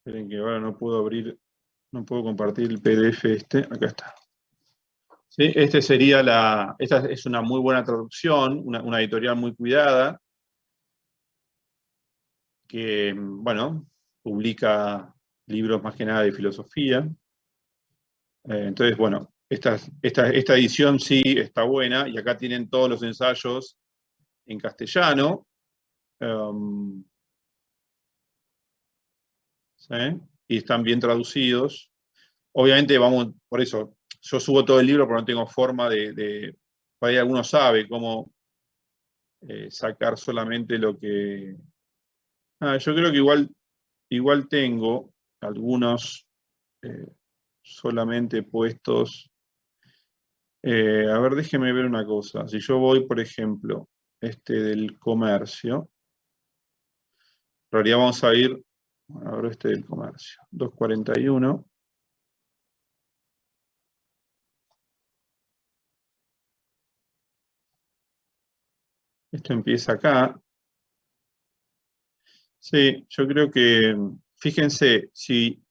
Esperen que ahora no puedo abrir, no puedo compartir el PDF este. Acá está. ¿Sí? Esta es una muy buena traducción, una editorial muy cuidada, que, bueno, publica libros más que nada de filosofía. Entonces, bueno, esta edición sí está buena, y acá tienen todos los ensayos en castellano. ¿Sí? Y están bien traducidos. Obviamente, vamos, por eso, yo subo todo el libro, pero no tengo forma por ahí alguno sabe cómo sacar solamente lo que... yo creo que igual tengo algunos solamente puestos. A ver, déjeme ver una cosa. Si yo voy, por ejemplo, del comercio, en realidad vamos a ir, a ver, del comercio, 241. Esto empieza acá. Sí, yo creo que, fíjense, si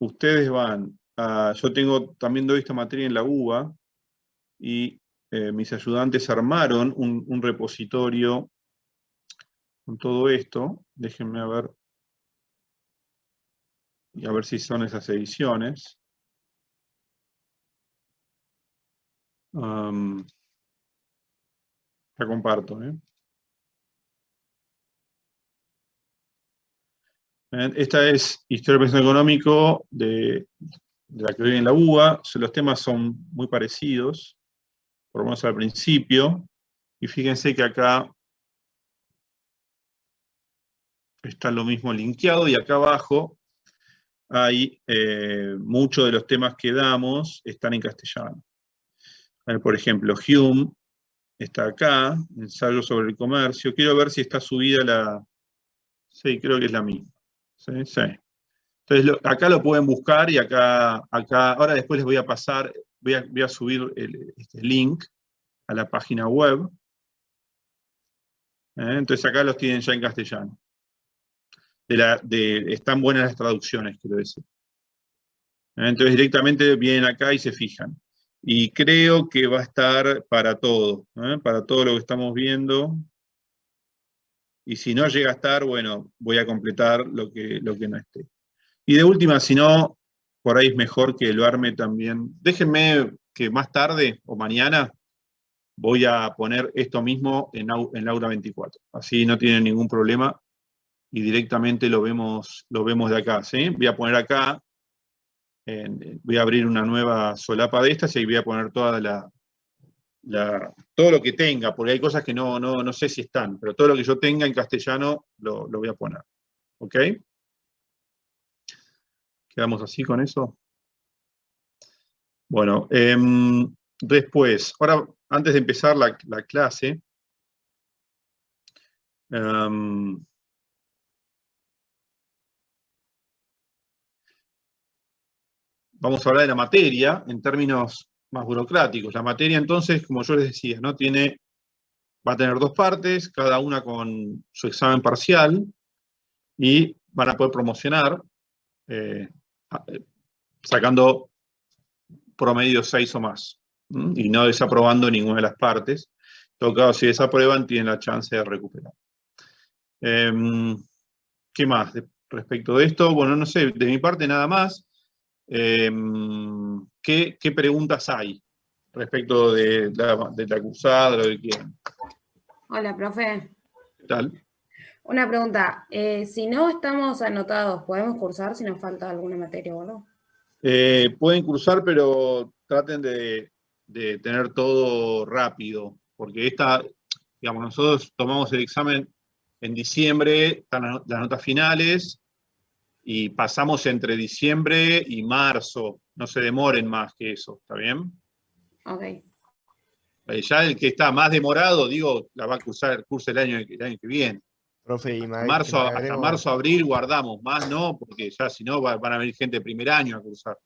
ustedes van yo también doy esta materia en la UBA, y mis ayudantes armaron un repositorio con todo esto. Déjenme a ver si son esas ediciones. La comparto. Esta es Historia del Pensamiento Económico de la que doy en la UBA. Los temas son muy parecidos, por lo menos al principio. Y fíjense que acá está lo mismo linkeado, y acá abajo hay muchos de los temas que damos están en castellano. Por ejemplo, Hume está acá, ensayo sobre el comercio. Quiero ver si está subida la... Sí, creo que es la misma. Sí, sí. Entonces, acá lo pueden buscar, y acá, ahora después les voy a pasar, voy a subir este link a la página web. Entonces acá los tienen ya en castellano. Están buenas las traducciones, quiero decir. Entonces directamente vienen acá y se fijan. Y creo que va a estar para todo lo que estamos viendo. Y si no llega a estar, bueno, voy a completar lo que no esté. Y de última, si no, por ahí es mejor que lo arme también. Déjenme que más tarde o mañana voy a poner esto mismo en Aula 24. Así no tienen ningún problema y directamente lo vemos de acá, ¿sí? Voy a poner acá, voy a abrir una nueva solapa de estas y voy a poner todo lo que tenga, porque hay cosas que no sé si están, pero todo lo que yo tenga en castellano lo voy a poner. ¿Ok? ¿Quedamos así con eso? Bueno, después, ahora, antes de empezar la clase, vamos a hablar de la materia en términos más burocráticos. La materia, entonces, como yo les decía, va a tener dos partes, cada una con su examen parcial, y van a poder promocionar sacando promedio 6 o más, y no desaprobando ninguna de las partes. En todo caso, si desaprueban, tienen la chance de recuperar. ¿Qué más respecto de esto? Bueno, no sé, de mi parte nada más. ¿Qué preguntas hay respecto de la cursada, lo que quieran? Hola, profe. ¿Qué tal? Una pregunta. Si no estamos anotados, ¿podemos cursar si nos falta alguna materia o algo? Pueden cursar, pero traten de tener todo rápido, porque digamos, nosotros tomamos el examen en diciembre, están las notas finales, y pasamos entre diciembre y marzo. No se demoren más que eso, ¿está bien? Ok. Ya el que está más demorado, digo, la va a cursar el año que viene. Profe, Hasta marzo, abril guardamos, más no, porque ya si no van a venir gente de primer año a cursar.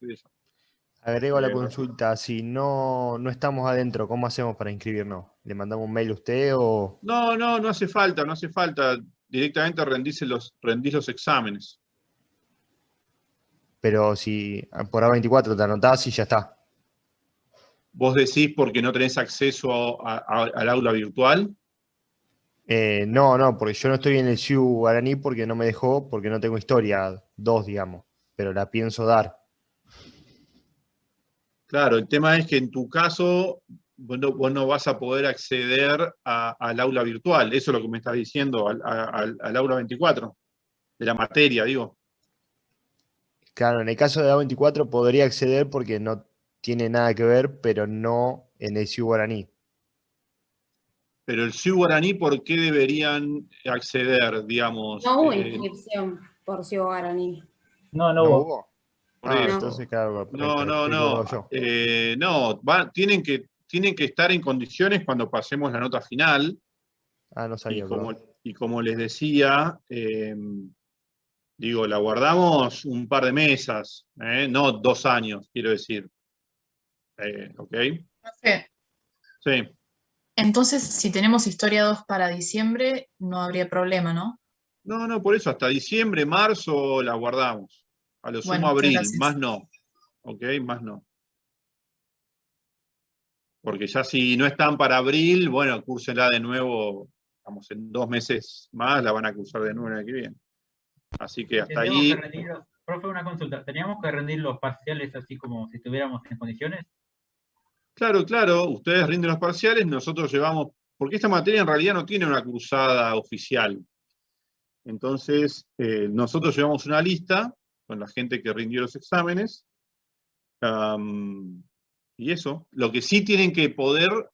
Agrego a la consulta, si no estamos adentro, ¿cómo hacemos para inscribirnos? ¿Le mandamos un mail a usted o...? No hace falta, no hace falta. directamente rendís los exámenes. Pero si por A24 te anotás y ya está. ¿Vos decís porque no tenés acceso al aula virtual? No, porque yo no estoy en el CIU Guaraní porque no me dejó, porque no tengo historia 2, digamos, pero la pienso dar. Claro, el tema es que en tu caso vos no vas a poder acceder al aula virtual. Eso es lo que me estás diciendo, al aula 24, de la materia, digo. Claro, en el caso de A24 podría acceder porque no tiene nada que ver, pero no en el CIU Guaraní. Pero el CIU Guaraní, ¿por qué deberían acceder, digamos? No hubo inscripción por Ciudad Guaraní. No, no ¿No hubo. hubo? Por Ah, eso. entonces, claro, No, me estoy equivocado yo. tienen que estar en condiciones cuando pasemos la nota final. Ah, no Y sabía, perdón. como les decía, digo, la guardamos un par de mesas, no 2 años, quiero decir. ¿Ok? Profe, Sí. entonces, si tenemos historia 2 para diciembre, no habría problema, ¿no? No, por eso hasta diciembre, marzo la guardamos. A lo sumo Bueno, muchas abril, gracias. más no. ¿Ok? Más no. Porque ya si no están para abril, bueno, cúrsenla de nuevo, vamos, en 2 meses más la van a cursar de nuevo el año que viene. Así que hasta Tendríamos que ahí. rendir profe, una consulta. ¿Teníamos que rendir los parciales así como si estuviéramos en condiciones? Claro, ustedes rinden los parciales, nosotros llevamos, porque esta materia en realidad no tiene una cursada oficial. Entonces, nosotros llevamos una lista con la gente que rindió los exámenes. Y eso, lo que sí tienen que poder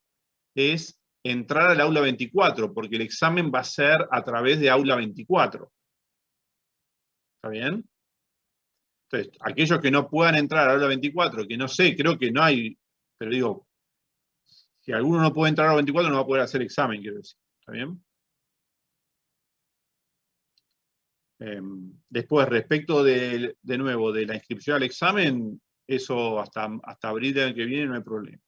es entrar al aula 24, porque el examen va a ser a través de aula 24. ¿Está bien? Entonces, aquellos que no puedan entrar al aula 24, que no sé, creo que no hay, pero digo, si alguno no puede entrar al 24, no va a poder hacer examen, quiero decir. ¿Está bien? Después, respecto de nuevo, de la inscripción al examen, eso hasta abril del año que viene no hay problema.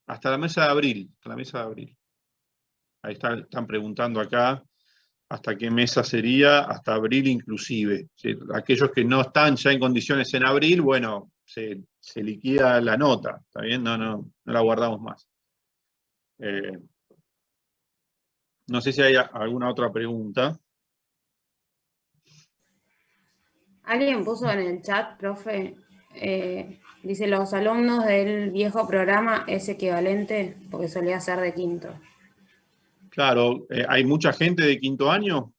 Hasta la mesa de abril, hasta la mesa de abril. Ahí están preguntando acá hasta qué mesa sería, hasta abril inclusive. ¿Sí? Aquellos que no están ya en condiciones en abril, bueno, se liquida la nota, ¿está bien? No la guardamos más. No sé si hay alguna otra pregunta. Alguien puso en el chat, profe, dice, los alumnos del viejo programa es equivalente, porque solía ser de quinto. Claro, hay mucha gente de quinto año,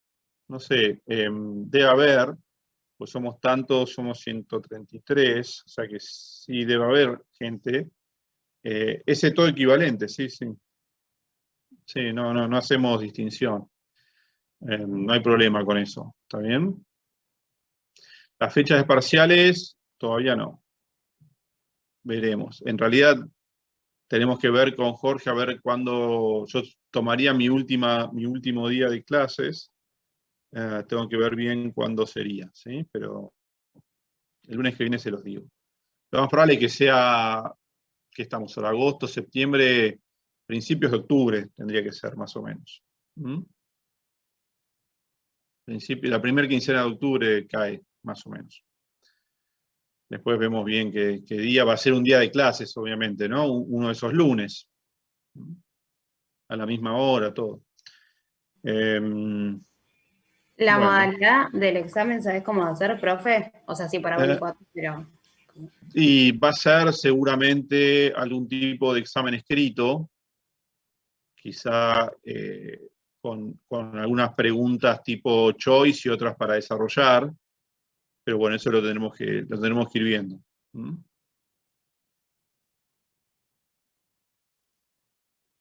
no sé, debe haber, pues somos tantos, somos 133, o sea que sí debe haber gente. Ese todo equivalente, sí. Sí, no hacemos distinción. No hay problema con eso, ¿está bien? Las fechas de parciales, todavía no. Veremos. En realidad, tenemos que ver con Jorge a ver cuándo yo tomaría mi último día de clases. Tengo que ver bien cuándo sería, ¿sí? Pero el lunes que viene se los digo. Lo más probable es que sea, que estamos ahora, agosto, septiembre, principios de octubre tendría que ser, más o menos. La primera quincena de octubre cae, más o menos. Después vemos bien qué día va a ser un día de clases, obviamente, ¿no? Uno de esos lunes. A la misma hora, todo. La Bueno. modalidad del examen, ¿sabes cómo hacer, profe? O sea, sí, para 24, pero... Y va a ser seguramente algún tipo de examen escrito, quizá con algunas preguntas tipo choice y otras para desarrollar, pero bueno, eso lo tenemos que ir viendo.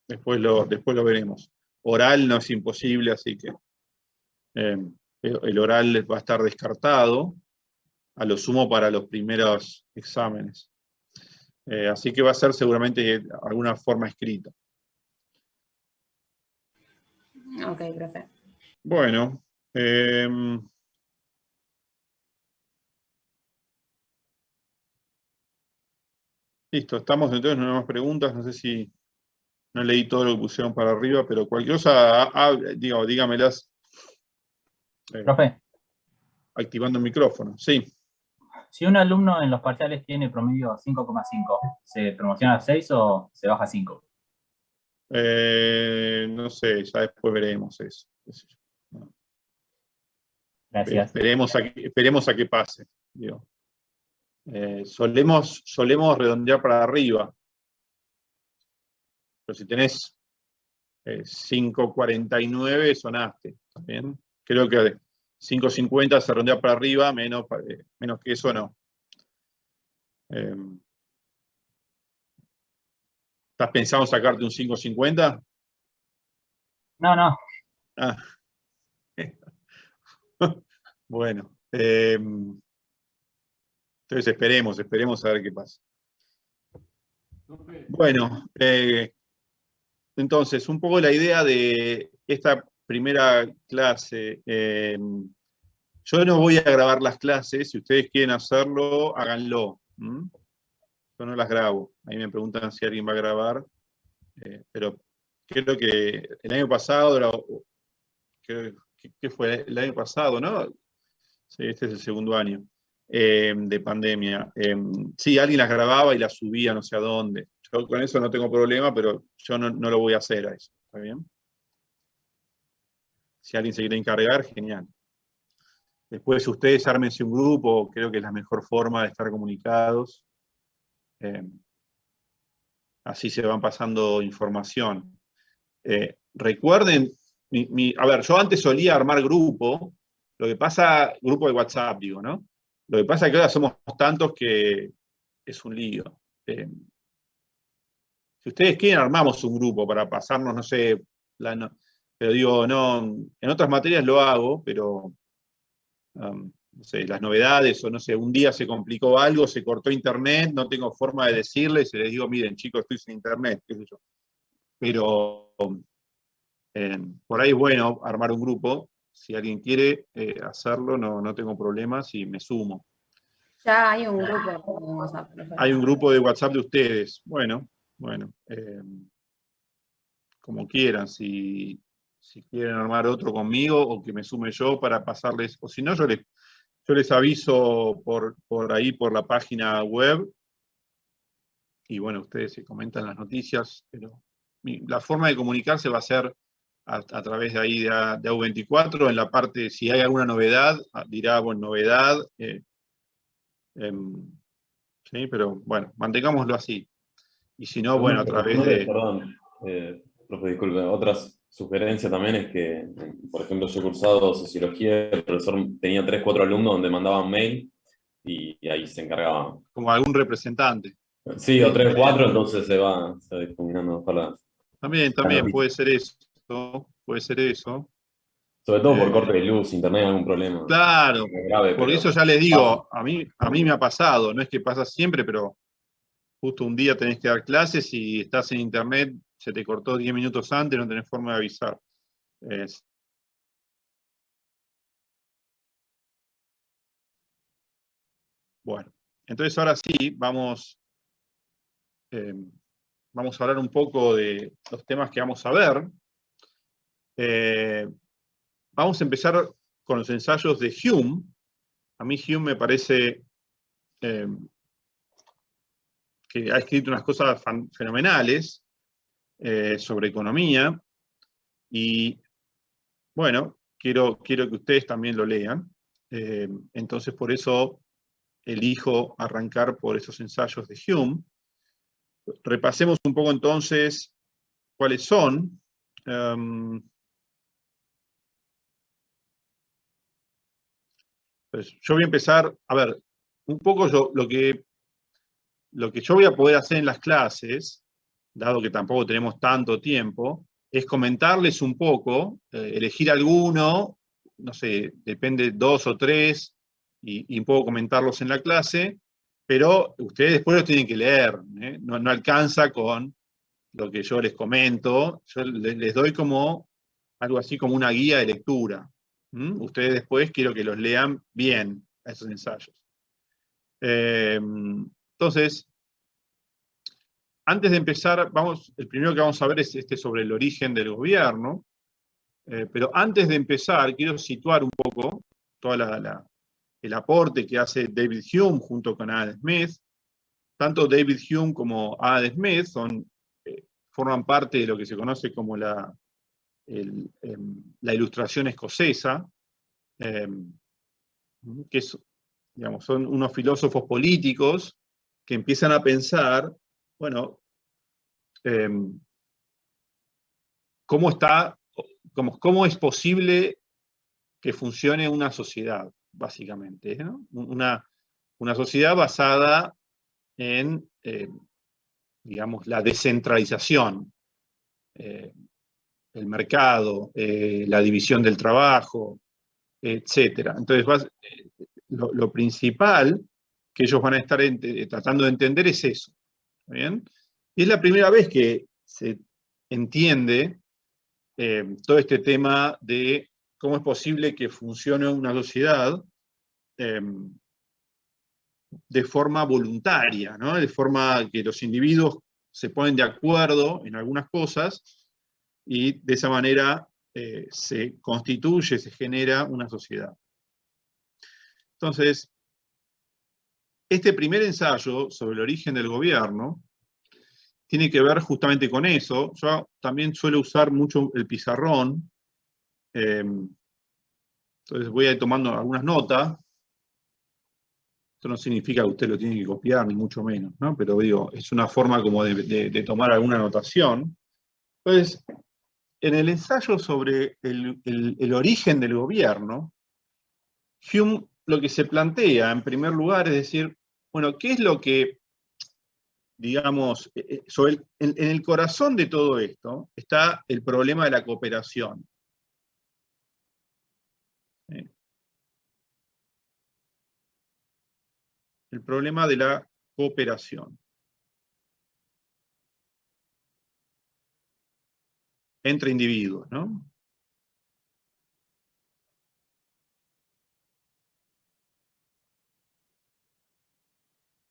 Después lo veremos. Oral no es imposible, así que el oral va a estar descartado, a lo sumo para los primeros exámenes. Así que va a ser seguramente alguna forma escrita. Ok, profe. Bueno. Listo, estamos entonces, no hay más preguntas, no sé si no leí todo lo que pusieron para arriba, pero cualquier cosa, dígamelas. Profe, Activando el micrófono, sí. si un alumno en los parciales tiene promedio 5,5, ¿se promociona a 6 o se baja a 5? No sé, ya después veremos eso. Qué sé yo. No. Gracias. Esperemos a que pase. Digo. Solemos redondear para arriba. Pero si tenés 5,49, sonaste. ¿Bien? Creo que 5,50 se redondea para arriba, menos que eso no. ¿Estás pensando en sacarte un 5,50? No. Ah. Bueno. Entonces esperemos a ver qué pasa. Bueno, entonces, un poco la idea de esta primera clase. Yo no voy a grabar las clases, si ustedes quieren hacerlo, háganlo. Yo no las grabo. Ahí me preguntan si alguien va a grabar, pero creo que el año pasado, ¿qué fue? El año pasado, ¿no? Sí, este es el segundo año de pandemia. Sí, alguien las grababa y las subía no sé a dónde. Yo con eso no tengo problema, pero yo no lo voy a hacer a eso. ¿Está bien? Si alguien se quiere encargar, genial. Después ustedes ármense un grupo, creo que es la mejor forma de estar comunicados. Así se van pasando información. Recuerden, a ver, yo antes solía armar grupo, grupo de WhatsApp, digo, ¿no? Lo que pasa es que ahora somos tantos que es un lío. Si ustedes quieren, armamos un grupo para pasarnos, no sé, pero digo, no, en otras materias lo hago, pero no sé, las novedades, o no sé, un día se complicó algo, se cortó internet, no tengo forma de decirles, y les digo, miren, chicos, estoy sin internet, qué sé yo. Pero por ahí es bueno armar un grupo. Si alguien quiere hacerlo, no tengo problemas y me sumo. Ya hay un grupo de WhatsApp, profe. Hay un grupo de WhatsApp de ustedes. Bueno, como quieran. Si quieren armar otro conmigo o que me sume yo para pasarles, o si no, yo les aviso por ahí, por la página web. Y bueno, ustedes se comentan las noticias, pero la forma de comunicarse va a ser a través de ahí de AU24, en la parte, si hay alguna novedad, dirá, bueno, novedad, sí, pero bueno, mantengámoslo así. Y si no, bueno, a través de... Perdón, profe, disculpe, otra sugerencia también es que, por ejemplo, yo he cursado sociología, el profesor tenía 3, 4 alumnos donde mandaban mail y ahí se encargaba. Como algún representante. Sí, o 3, 4, entonces se va difuminando para También puede ser eso, Sobre todo por corte de luz, internet, algún problema. Claro, Grave, porque pero eso ya les digo, a mí me ha pasado, no es que pasa siempre, pero justo un día tenés que dar clases y estás en internet, se te cortó 10 minutos antes, no tenés forma de avisar. Bueno, entonces ahora sí, vamos a hablar un poco de los temas que vamos a ver. Vamos a empezar con los ensayos de Hume. A mí Hume me parece que ha escrito unas cosas fenomenales sobre economía, y bueno, quiero que ustedes también lo lean. Entonces, por eso elijo arrancar por esos ensayos de Hume. Repasemos un poco entonces cuáles son. Pues yo voy a empezar, a ver, un poco lo que yo voy a poder hacer en las clases, dado que tampoco tenemos tanto tiempo, es comentarles un poco, elegir alguno, no sé, depende 2 o 3, y un poco comentarlos en la clase, pero ustedes después los tienen que leer, no alcanza con lo que yo les comento, yo les doy como algo así como una guía de lectura. Ustedes después quiero que los lean bien a esos ensayos. Entonces, antes de empezar, el primero que vamos a ver es sobre el origen del gobierno, pero antes de empezar, quiero situar un poco todo el aporte que hace David Hume junto con Adam Smith. Tanto David Hume como Adam Smith forman parte de lo que se conoce como la Ilustración escocesa, que son unos filósofos políticos que empiezan a pensar, bueno, cómo es posible que funcione una sociedad, básicamente, ¿no? Una sociedad basada en, digamos, la descentralización, el mercado, la división del trabajo, etc. Entonces, lo principal que ellos van a estar tratando de entender es eso. ¿Bien? Y es la primera vez que se entiende todo este tema de cómo es posible que funcione una sociedad de forma voluntaria, ¿no? De forma que los individuos se ponen de acuerdo en algunas cosas y de esa manera se constituye, se genera una sociedad. Entonces, este primer ensayo sobre el origen del gobierno tiene que ver justamente con eso. Yo también suelo usar mucho el pizarrón, entonces voy a ir tomando algunas notas. Esto no significa que usted lo tiene que copiar, ni mucho menos, ¿no? Pero digo, es una forma como de tomar alguna anotación. Entonces, en el ensayo sobre el origen del gobierno, Hume lo que se plantea, en primer lugar, es decir, bueno, ¿qué es lo que, digamos, en el corazón de todo esto está el problema de la cooperación? El problema de la cooperación entre individuos, ¿no?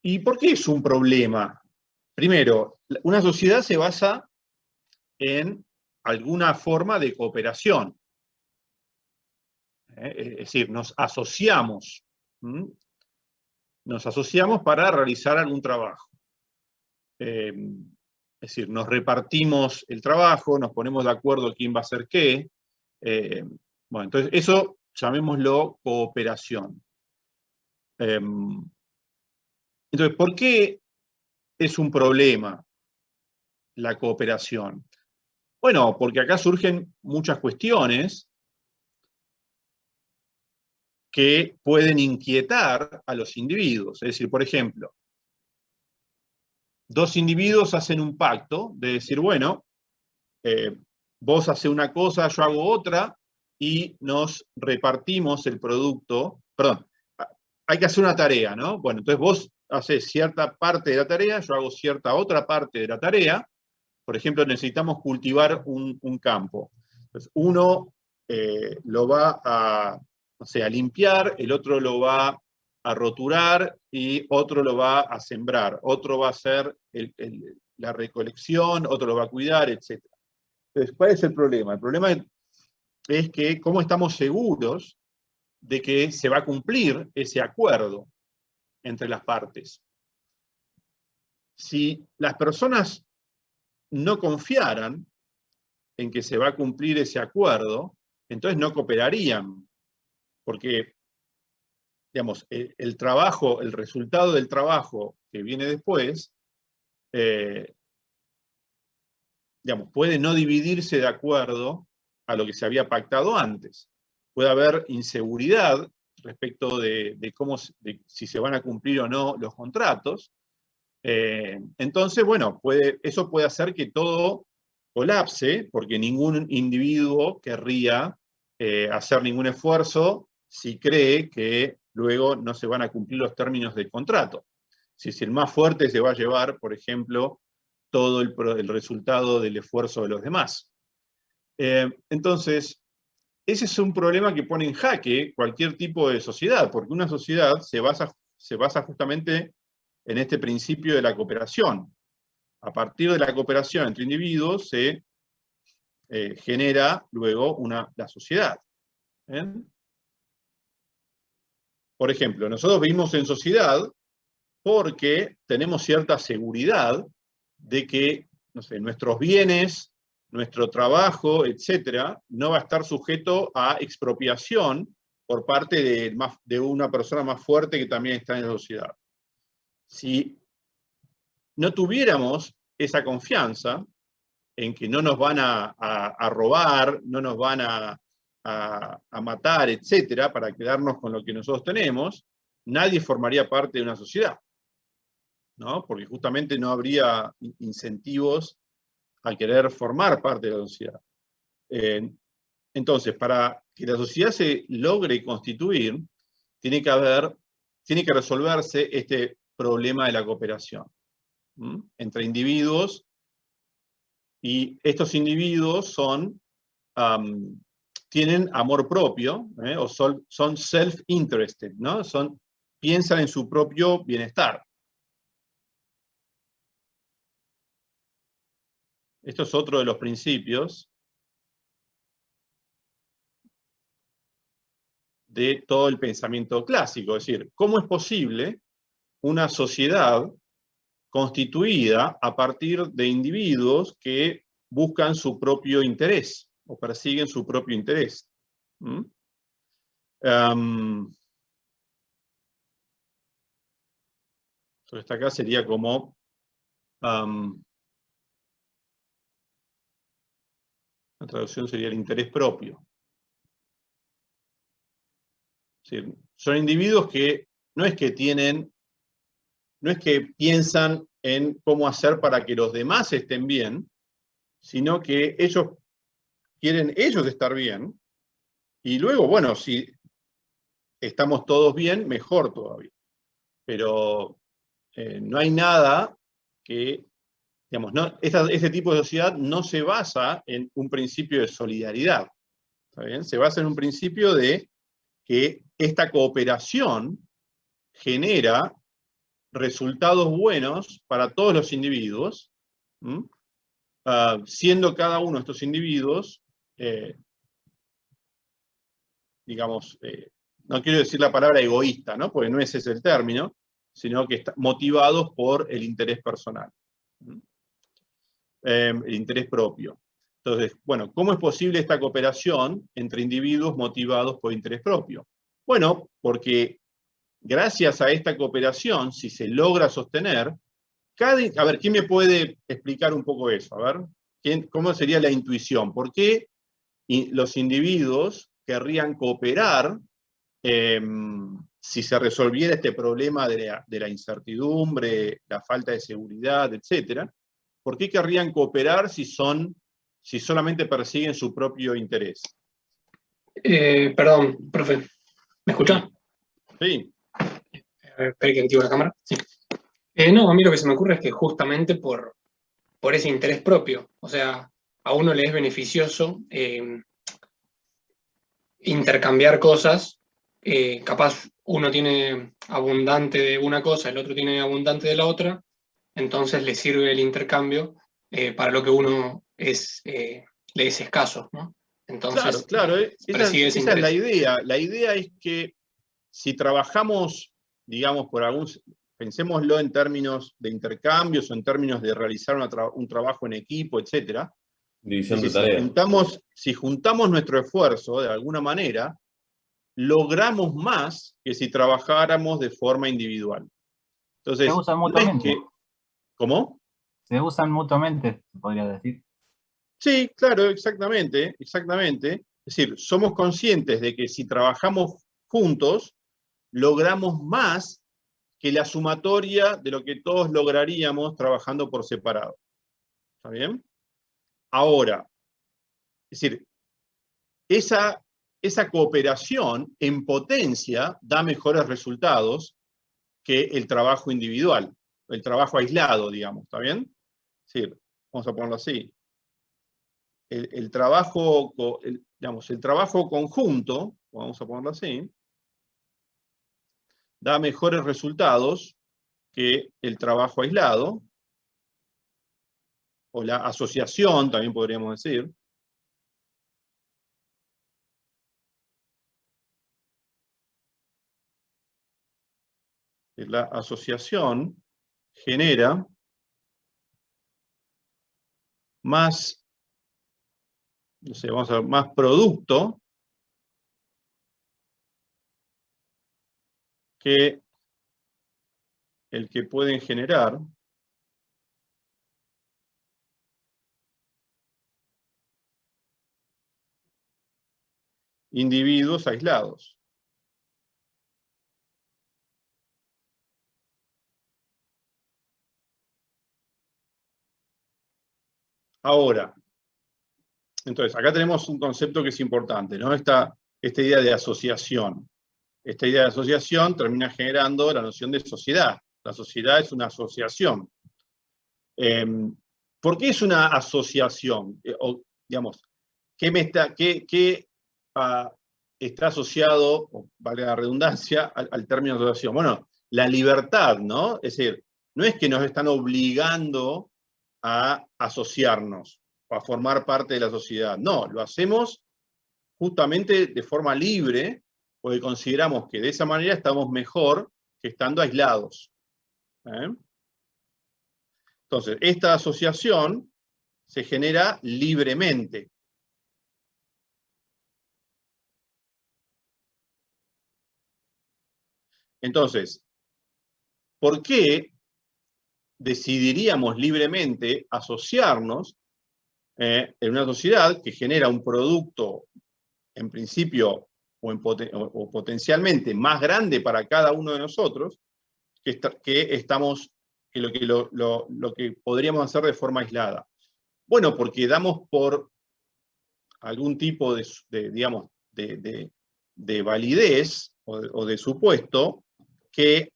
¿Y por qué es un problema? Primero, una sociedad se basa en alguna forma de cooperación. Es decir, nos asociamos. Nos asociamos para realizar algún trabajo. Es decir, nos repartimos el trabajo, nos ponemos de acuerdo quién va a hacer qué. Bueno, entonces eso llamémoslo cooperación. Entonces, ¿por qué es un problema la cooperación? Bueno, porque acá surgen muchas cuestiones que pueden inquietar a los individuos. Es decir, por ejemplo, dos individuos hacen un pacto de decir, bueno, vos haces una cosa, yo hago otra, y nos repartimos el producto. Perdón, hay que hacer una tarea, ¿no? Bueno, entonces vos haces cierta parte de la tarea, yo hago cierta otra parte de la tarea. Por ejemplo, necesitamos cultivar un campo. Entonces, uno lo va a, no sé, a limpiar, el otro lo va a roturar y otro lo va a sembrar. Otro va a hacer la recolección, otro lo va a cuidar, etc. Entonces, ¿cuál es el problema? El problema es que cómo estamos seguros de que se va a cumplir ese acuerdo entre las partes. Si las personas no confiaran en que se va a cumplir ese acuerdo, entonces no cooperarían, porque, digamos, el trabajo, el resultado del trabajo que viene después, digamos, puede no dividirse de acuerdo a lo que se había pactado antes. Puede haber inseguridad respecto de si se van a cumplir o no los contratos. Entonces, bueno, eso puede hacer que todo colapse, porque ningún individuo querría hacer ningún esfuerzo si cree que luego no se van a cumplir los términos del contrato. Si el más fuerte se va a llevar, por ejemplo, todo el resultado del esfuerzo de los demás. Entonces, ese es un problema que pone en jaque cualquier tipo de sociedad, porque una sociedad se basa justamente en este principio de la cooperación. a partir de la cooperación entre individuos se genera luego la sociedad. ¿Bien? Por ejemplo, nosotros vivimos en sociedad porque tenemos cierta seguridad de que, no sé, nuestros bienes, nuestro trabajo, etcétera, no va a estar sujeto a expropiación por parte de una persona más fuerte que también está en la sociedad. Si no tuviéramos esa confianza en que no nos van a robar, no nos van a matar, etcétera, para quedarnos con lo que nosotros tenemos, nadie formaría parte de una sociedad, ¿no? Porque justamente no habría incentivos a querer formar parte de la sociedad. Entonces, para que la sociedad se logre constituir, tiene que resolverse este problema de la cooperación entre individuos, y estos individuos tienen amor propio, o son self-interested, ¿no? Piensan en su propio bienestar. Esto es otro de los principios de todo el pensamiento clásico. Es decir, ¿cómo es posible una sociedad constituida a partir de individuos que buscan su propio interés o persiguen su propio interés? Entonces esta acá sería como la traducción sería el interés propio. Es decir, son individuos que no es que piensan en cómo hacer para que los demás estén bien, sino que ellos quieren estar bien, y luego, bueno, si estamos todos bien, mejor todavía. Pero no hay nada que, digamos, este tipo de sociedad no se basa en un principio de solidaridad, ¿está bien? Se basa en un principio de que esta cooperación genera resultados buenos para todos los individuos, siendo cada uno de estos individuos, digamos, no quiero decir la palabra egoísta, ¿no? Porque no ese es el término, sino que motivados por el interés personal, el interés propio. Entonces, bueno, ¿cómo es posible esta cooperación entre individuos motivados por interés propio? Bueno, porque gracias a esta cooperación, si se logra sostener, a ver, ¿quién me puede explicar un poco eso? A ver, ¿cómo sería la intuición? ¿Por qué los individuos querrían cooperar si se resolviera este problema de la incertidumbre, la falta de seguridad, etcétera? ¿Por qué querrían cooperar si solamente persiguen su propio interés? Perdón, profe, ¿me escucha? Sí. Espera que activo la cámara. Sí. No, a mí lo que se me ocurre es que justamente por ese interés propio, o sea, a uno le es beneficioso intercambiar cosas, capaz uno tiene abundante de una cosa, el otro tiene abundante de la otra, entonces le sirve el intercambio para lo que uno le es escaso, ¿no? Entonces, claro, esa es la interés. idea. La idea es que si trabajamos, digamos, pensémoslo en términos de intercambios o en términos de realizar un trabajo en equipo, etc. División de tareas. Si juntamos nuestro esfuerzo de alguna manera, logramos más que si trabajáramos de forma individual. Entonces, se usan mutuamente. ¿Cómo? Se usan mutuamente, se podría decir. Sí, claro, exactamente. Es decir, somos conscientes de que si trabajamos juntos, logramos más que la sumatoria de lo que todos lograríamos trabajando por separado. ¿Está bien? Ahora, es decir, esa cooperación en potencia da mejores resultados que el trabajo individual, el trabajo aislado, digamos, ¿está bien? Es decir, vamos a ponerlo así. El trabajo conjunto, vamos a ponerlo así, da mejores resultados que el trabajo aislado, o la asociación, también podríamos decir. La asociación genera más, no sé, vamos a ver, más producto que el que pueden generar individuos aislados. Ahora, entonces, acá tenemos un concepto que es importante, ¿no? Esta idea de asociación. Esta idea de asociación termina generando la noción de sociedad. La sociedad es una asociación. ¿Por qué es una asociación? O, digamos, ¿qué está asociado, o valga la redundancia, al término de asociación? Bueno, la libertad, ¿no? Es decir, no es que nos están obligando a asociarnos o a formar parte de la sociedad. No, lo hacemos justamente de forma libre, porque consideramos que de esa manera estamos mejor que estando aislados. Entonces, esta asociación se genera libremente. Entonces, ¿por qué decidiríamos libremente asociarnos en una sociedad que genera un producto, en principio, o potencialmente más grande para cada uno de nosotros, que lo que podríamos hacer de forma aislada? Bueno, porque damos por algún tipo digamos, de validez o de supuesto que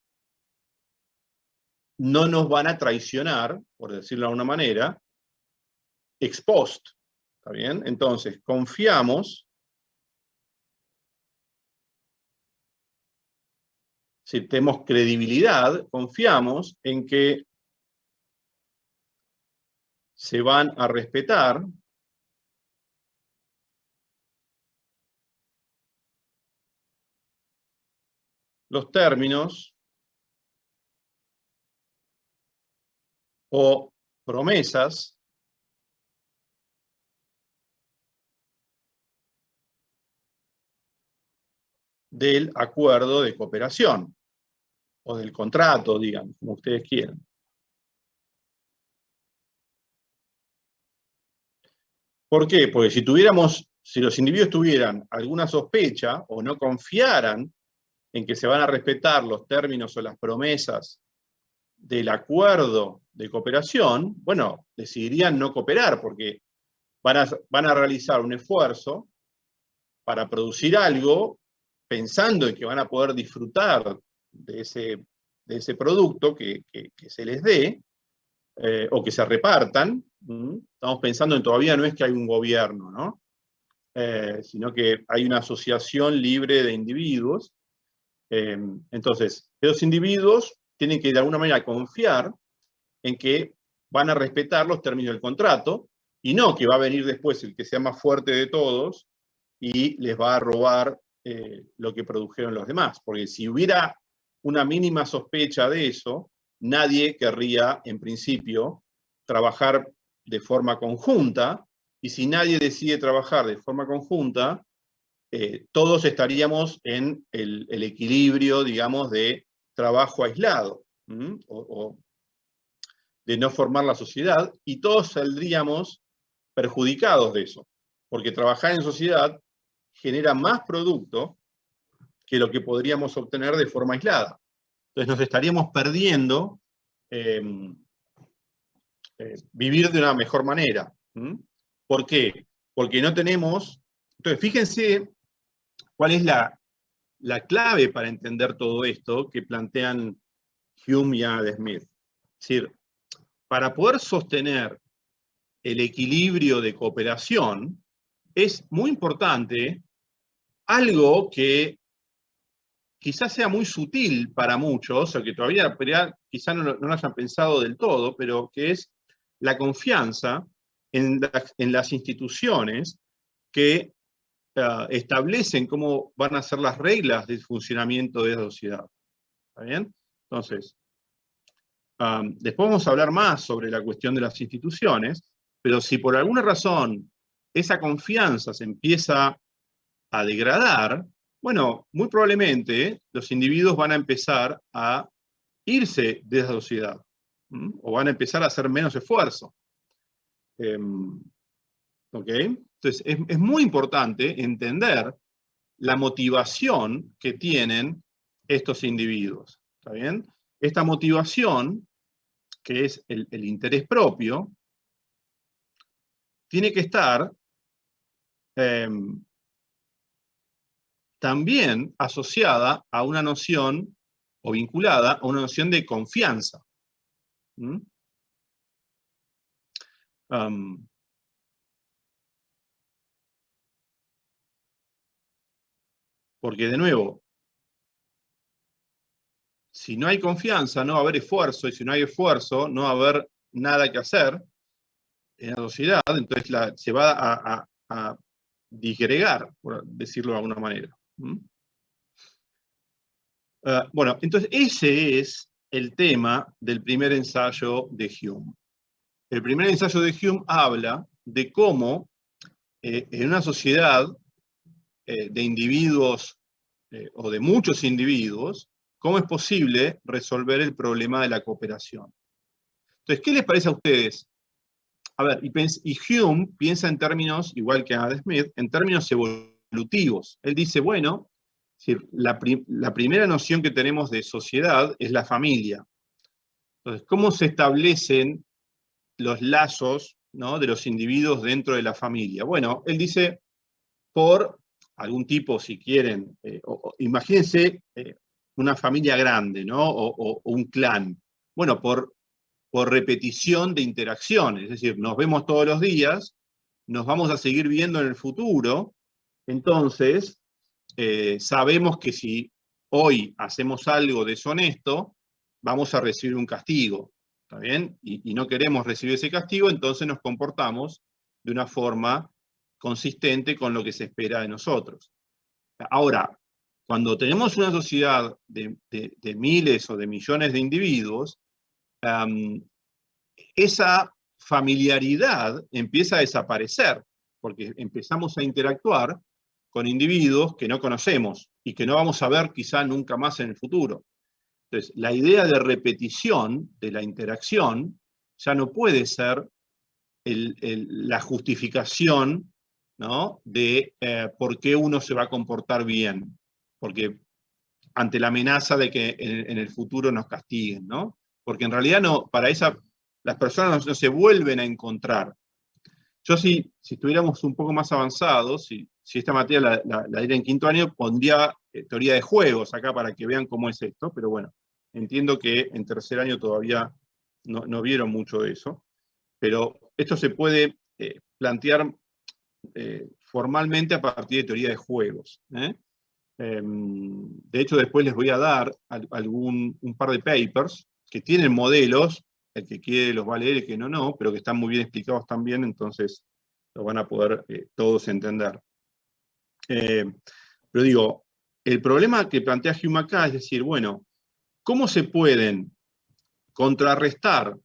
no nos van a traicionar, por decirlo de alguna manera, ex post. ¿Está bien? Entonces, confiamos, si tenemos credibilidad, confiamos en que se van a respetar los términos o promesas del acuerdo de cooperación, o del contrato, digamos, como ustedes quieran. ¿Por qué? Porque si los individuos tuvieran alguna sospecha o no confiaran en que se van a respetar los términos o las promesas del acuerdo de cooperación, bueno, decidirían no cooperar, porque van a realizar un esfuerzo para producir algo pensando en que van a poder disfrutar de ese producto que se les dé, o que se repartan. Estamos pensando en, todavía no es que hay un gobierno, ¿no? Sino que hay una asociación libre de individuos. Entonces, esos individuos tienen que de alguna manera confiar en que van a respetar los términos del contrato, y no que va a venir después el que sea más fuerte de todos y les va a robar lo que produjeron los demás. Porque si hubiera una mínima sospecha de eso, nadie querría, en principio, trabajar de forma conjunta, y si nadie decide trabajar de forma conjunta, todos estaríamos en el equilibrio, digamos, de trabajo aislado, o de no formar la sociedad, y todos saldríamos perjudicados de eso, porque trabajar en sociedad genera más producto que lo que podríamos obtener de forma aislada. Entonces nos estaríamos perdiendo vivir de una mejor manera. ¿Por qué? Porque no tenemos... Entonces, fíjense cuál es la clave para entender todo esto que plantean Hume y Adam Smith. Es decir, para poder sostener el equilibrio de cooperación, es muy importante algo que quizás sea muy sutil para muchos, o que todavía quizás no lo hayan pensado del todo, pero que es la confianza en las instituciones que establecen cómo van a ser las reglas del funcionamiento de la sociedad. ¿Está bien? Entonces, después vamos a hablar más sobre la cuestión de las instituciones, pero si por alguna razón esa confianza se empieza a degradar, bueno, muy probablemente los individuos van a empezar a irse de esa sociedad, o van a empezar a hacer menos esfuerzo. ¿Ok? Entonces, es muy importante entender la motivación que tienen estos individuos. ¿Está bien? Esta motivación, que es el interés propio, tiene que estar también asociada a una noción, o vinculada a una noción de confianza. Porque, de nuevo, si no hay confianza, no va a haber esfuerzo, y si no hay esfuerzo, no va a haber nada que hacer en la sociedad, entonces se va a disgregar, por decirlo de alguna manera. Bueno, entonces ese es el tema del primer ensayo de Hume. El primer ensayo de Hume habla de cómo en una sociedad de individuos o de muchos individuos, cómo es posible resolver el problema de la cooperación. Entonces, ¿qué les parece a ustedes? A ver, y Hume piensa en términos, igual que Adam Smith, en términos evolutivos. Él dice, bueno, la primera noción que tenemos de sociedad es la familia. Entonces, ¿cómo se establecen los lazos, ¿no?, de los individuos dentro de la familia? Bueno, él dice, por algún tipo, si quieren, imagínense una familia grande, ¿no?, o un clan. Bueno, por repetición de interacciones, es decir, nos vemos todos los días, nos vamos a seguir viendo en el futuro, entonces sabemos que si hoy hacemos algo deshonesto, vamos a recibir un castigo, ¿está bien? Y no queremos recibir ese castigo, entonces nos comportamos de una forma consistente con lo que se espera de nosotros. Ahora, cuando tenemos una sociedad de miles o de millones de individuos, esa familiaridad empieza a desaparecer, porque empezamos a interactuar con individuos que no conocemos y que no vamos a ver quizá nunca más en el futuro. Entonces, la idea de repetición de la interacción ya no puede ser la justificación, ¿no?, de por qué uno se va a comportar bien, porque ante la amenaza de que en el futuro nos castiguen, ¿no? Porque en realidad las personas no se vuelven a encontrar. Yo si estuviéramos un poco más avanzados, si esta materia la diera en quinto año, pondría teoría de juegos acá para que vean cómo es esto, pero bueno, entiendo que en tercer año todavía no vieron mucho de eso, pero esto se puede plantear formalmente a partir de teoría de juegos. De hecho, después les voy a dar un par de papers que tienen modelos, el que quiere los va a leer, el que no, pero que están muy bien explicados también, entonces lo van a poder todos entender. Pero digo, el problema que plantea Hume acá es decir, bueno, ¿cómo se pueden contrarrestar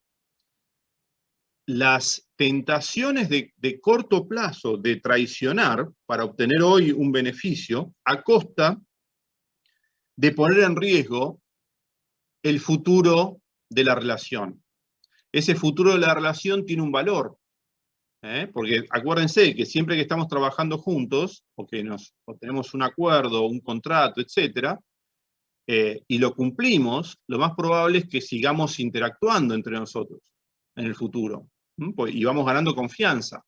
las tentaciones de corto plazo de traicionar para obtener hoy un beneficio a costa de poner en riesgo el futuro de la relación? Ese futuro de la relación tiene un valor, porque acuérdense que siempre que estamos trabajando juntos, o tenemos un acuerdo, un contrato, etc., y lo cumplimos, lo más probable es que sigamos interactuando entre nosotros en el futuro, y vamos ganando confianza.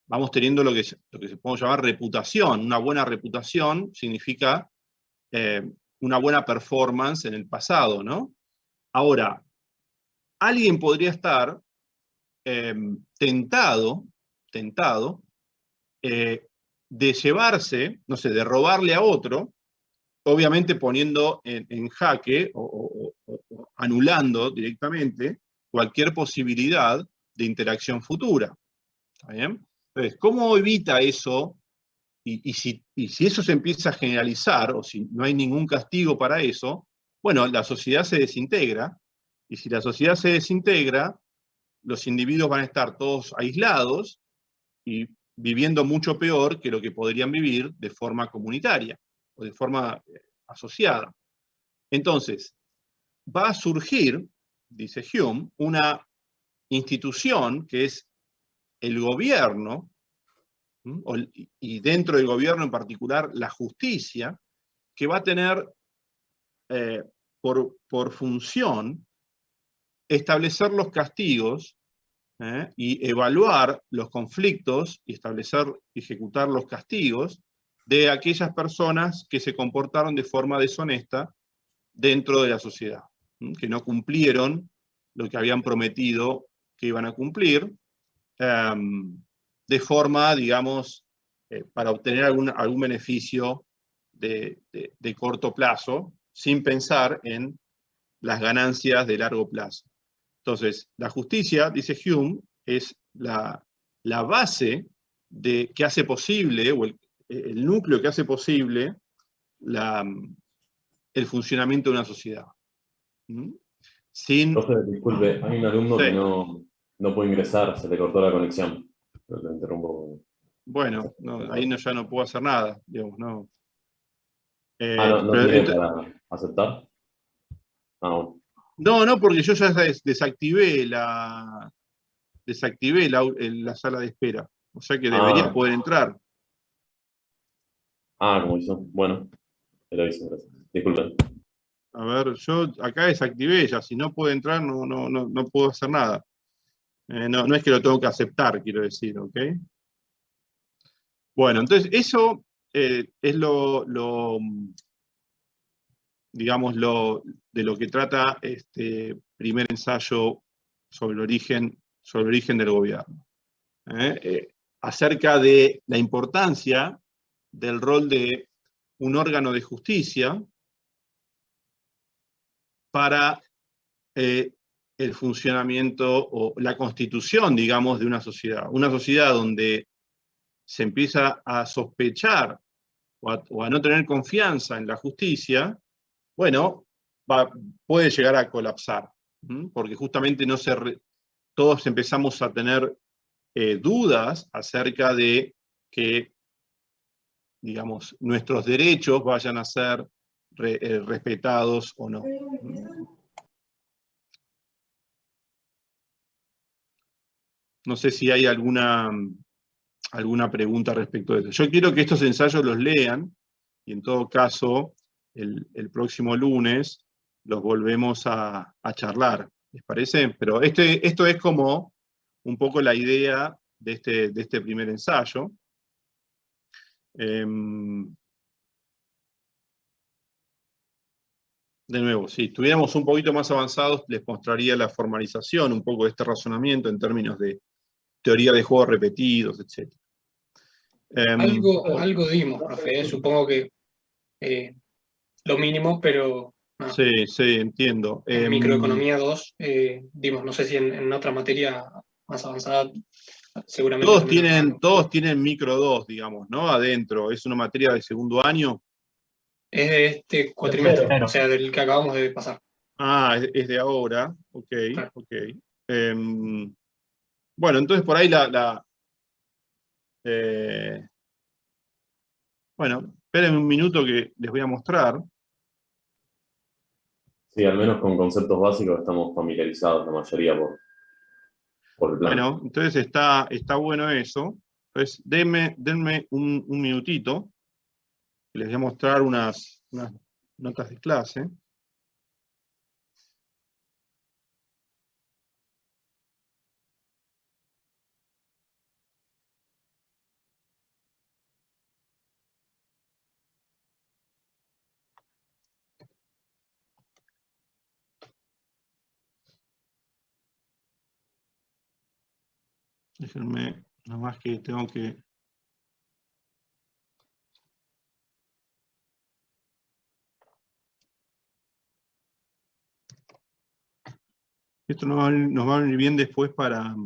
Vamos teniendo lo que se puede llamar reputación. Una buena reputación significa una buena performance en el pasado, ¿no? Ahora, alguien podría estar tentado de llevarse, no sé, de robarle a otro, obviamente poniendo en jaque o anulando directamente cualquier posibilidad de interacción futura. ¿Está bien? Entonces, ¿cómo evita eso? Y si eso se empieza a generalizar, o si no hay ningún castigo para eso, bueno, la sociedad se desintegra, y si la sociedad se desintegra, los individuos van a estar todos aislados y viviendo mucho peor que lo que podrían vivir de forma comunitaria o de forma asociada. Entonces, va a surgir, dice Hume, una institución que es el gobierno, y dentro del gobierno en particular la justicia, que va a tener por función establecer los castigos y evaluar los conflictos y ejecutar los castigos de aquellas personas que se comportaron de forma deshonesta dentro de la sociedad, que no cumplieron lo que habían prometido que iban a cumplir, de forma, digamos, para obtener algún beneficio de corto plazo, sin pensar en las ganancias de largo plazo. Entonces, la justicia, dice Hume, es la base que hace posible, o el núcleo que hace posible el funcionamiento de una sociedad. Profe, disculpe, hay un alumno que no puede ingresar, se le cortó la conexión. Lo interrumpo. Bueno, ahí ya no puedo hacer nada, digamos, no. ¿No tiene para aceptar? Bueno. No, porque yo ya desactivé la sala de espera. O sea que debería poder entrar. Como hizo. Bueno, lo hice, gracias. Disculpen. A ver, yo acá desactivé ya. Si no puede entrar, no puedo hacer nada. No es que lo tengo que aceptar, quiero decir, ¿ok? Bueno, entonces eso es digamos, de lo que trata este primer ensayo sobre el origen del gobierno. Acerca de la importancia del rol de un órgano de justicia para el funcionamiento o la constitución, digamos, de una sociedad. Una sociedad donde se empieza a sospechar o a no tener confianza en la justicia, bueno, puede llegar a colapsar, porque justamente todos empezamos a tener dudas acerca de que, digamos, nuestros derechos vayan a ser respetados o no. No sé si hay alguna pregunta respecto de eso. Yo quiero que estos ensayos los lean, y en todo caso, el próximo lunes los volvemos a charlar, ¿les parece? Pero esto es como un poco la idea de este primer ensayo. De nuevo, si estuviéramos un poquito más avanzados, les mostraría la formalización, un poco de este razonamiento en términos de teoría de juegos repetidos, etc. Algo dimos, profe, supongo que lo mínimo, pero... Sí, entiendo. En Microeconomía 2 dimos, no sé si en otra materia más avanzada, seguramente. Todos tienen micro 2, digamos, ¿no? Adentro. ¿Es una materia de segundo año? Es de este cuatrimestre, o sea, del que acabamos de pasar. Es de ahora. Ok, claro. Ok. Bueno, entonces por ahí bueno, esperen un minuto que les voy a mostrar. Sí, al menos con conceptos básicos estamos familiarizados la mayoría por el plan. Bueno, entonces está bueno eso. Entonces, denme un minutito. Les voy a mostrar unas notas de clase. Déjenme, nomás que tengo que... Esto nos va a venir bien después para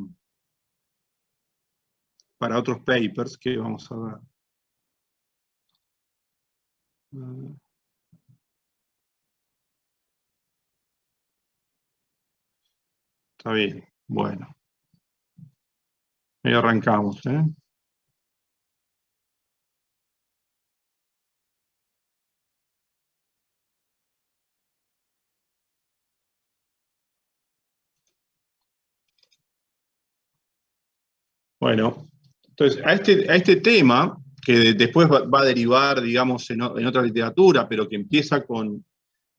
otros papers que vamos a ver. Está bien, bueno. Ahí arrancamos, ¿eh? Bueno, entonces a este tema, que después va a derivar, digamos, en otra literatura, pero que empieza con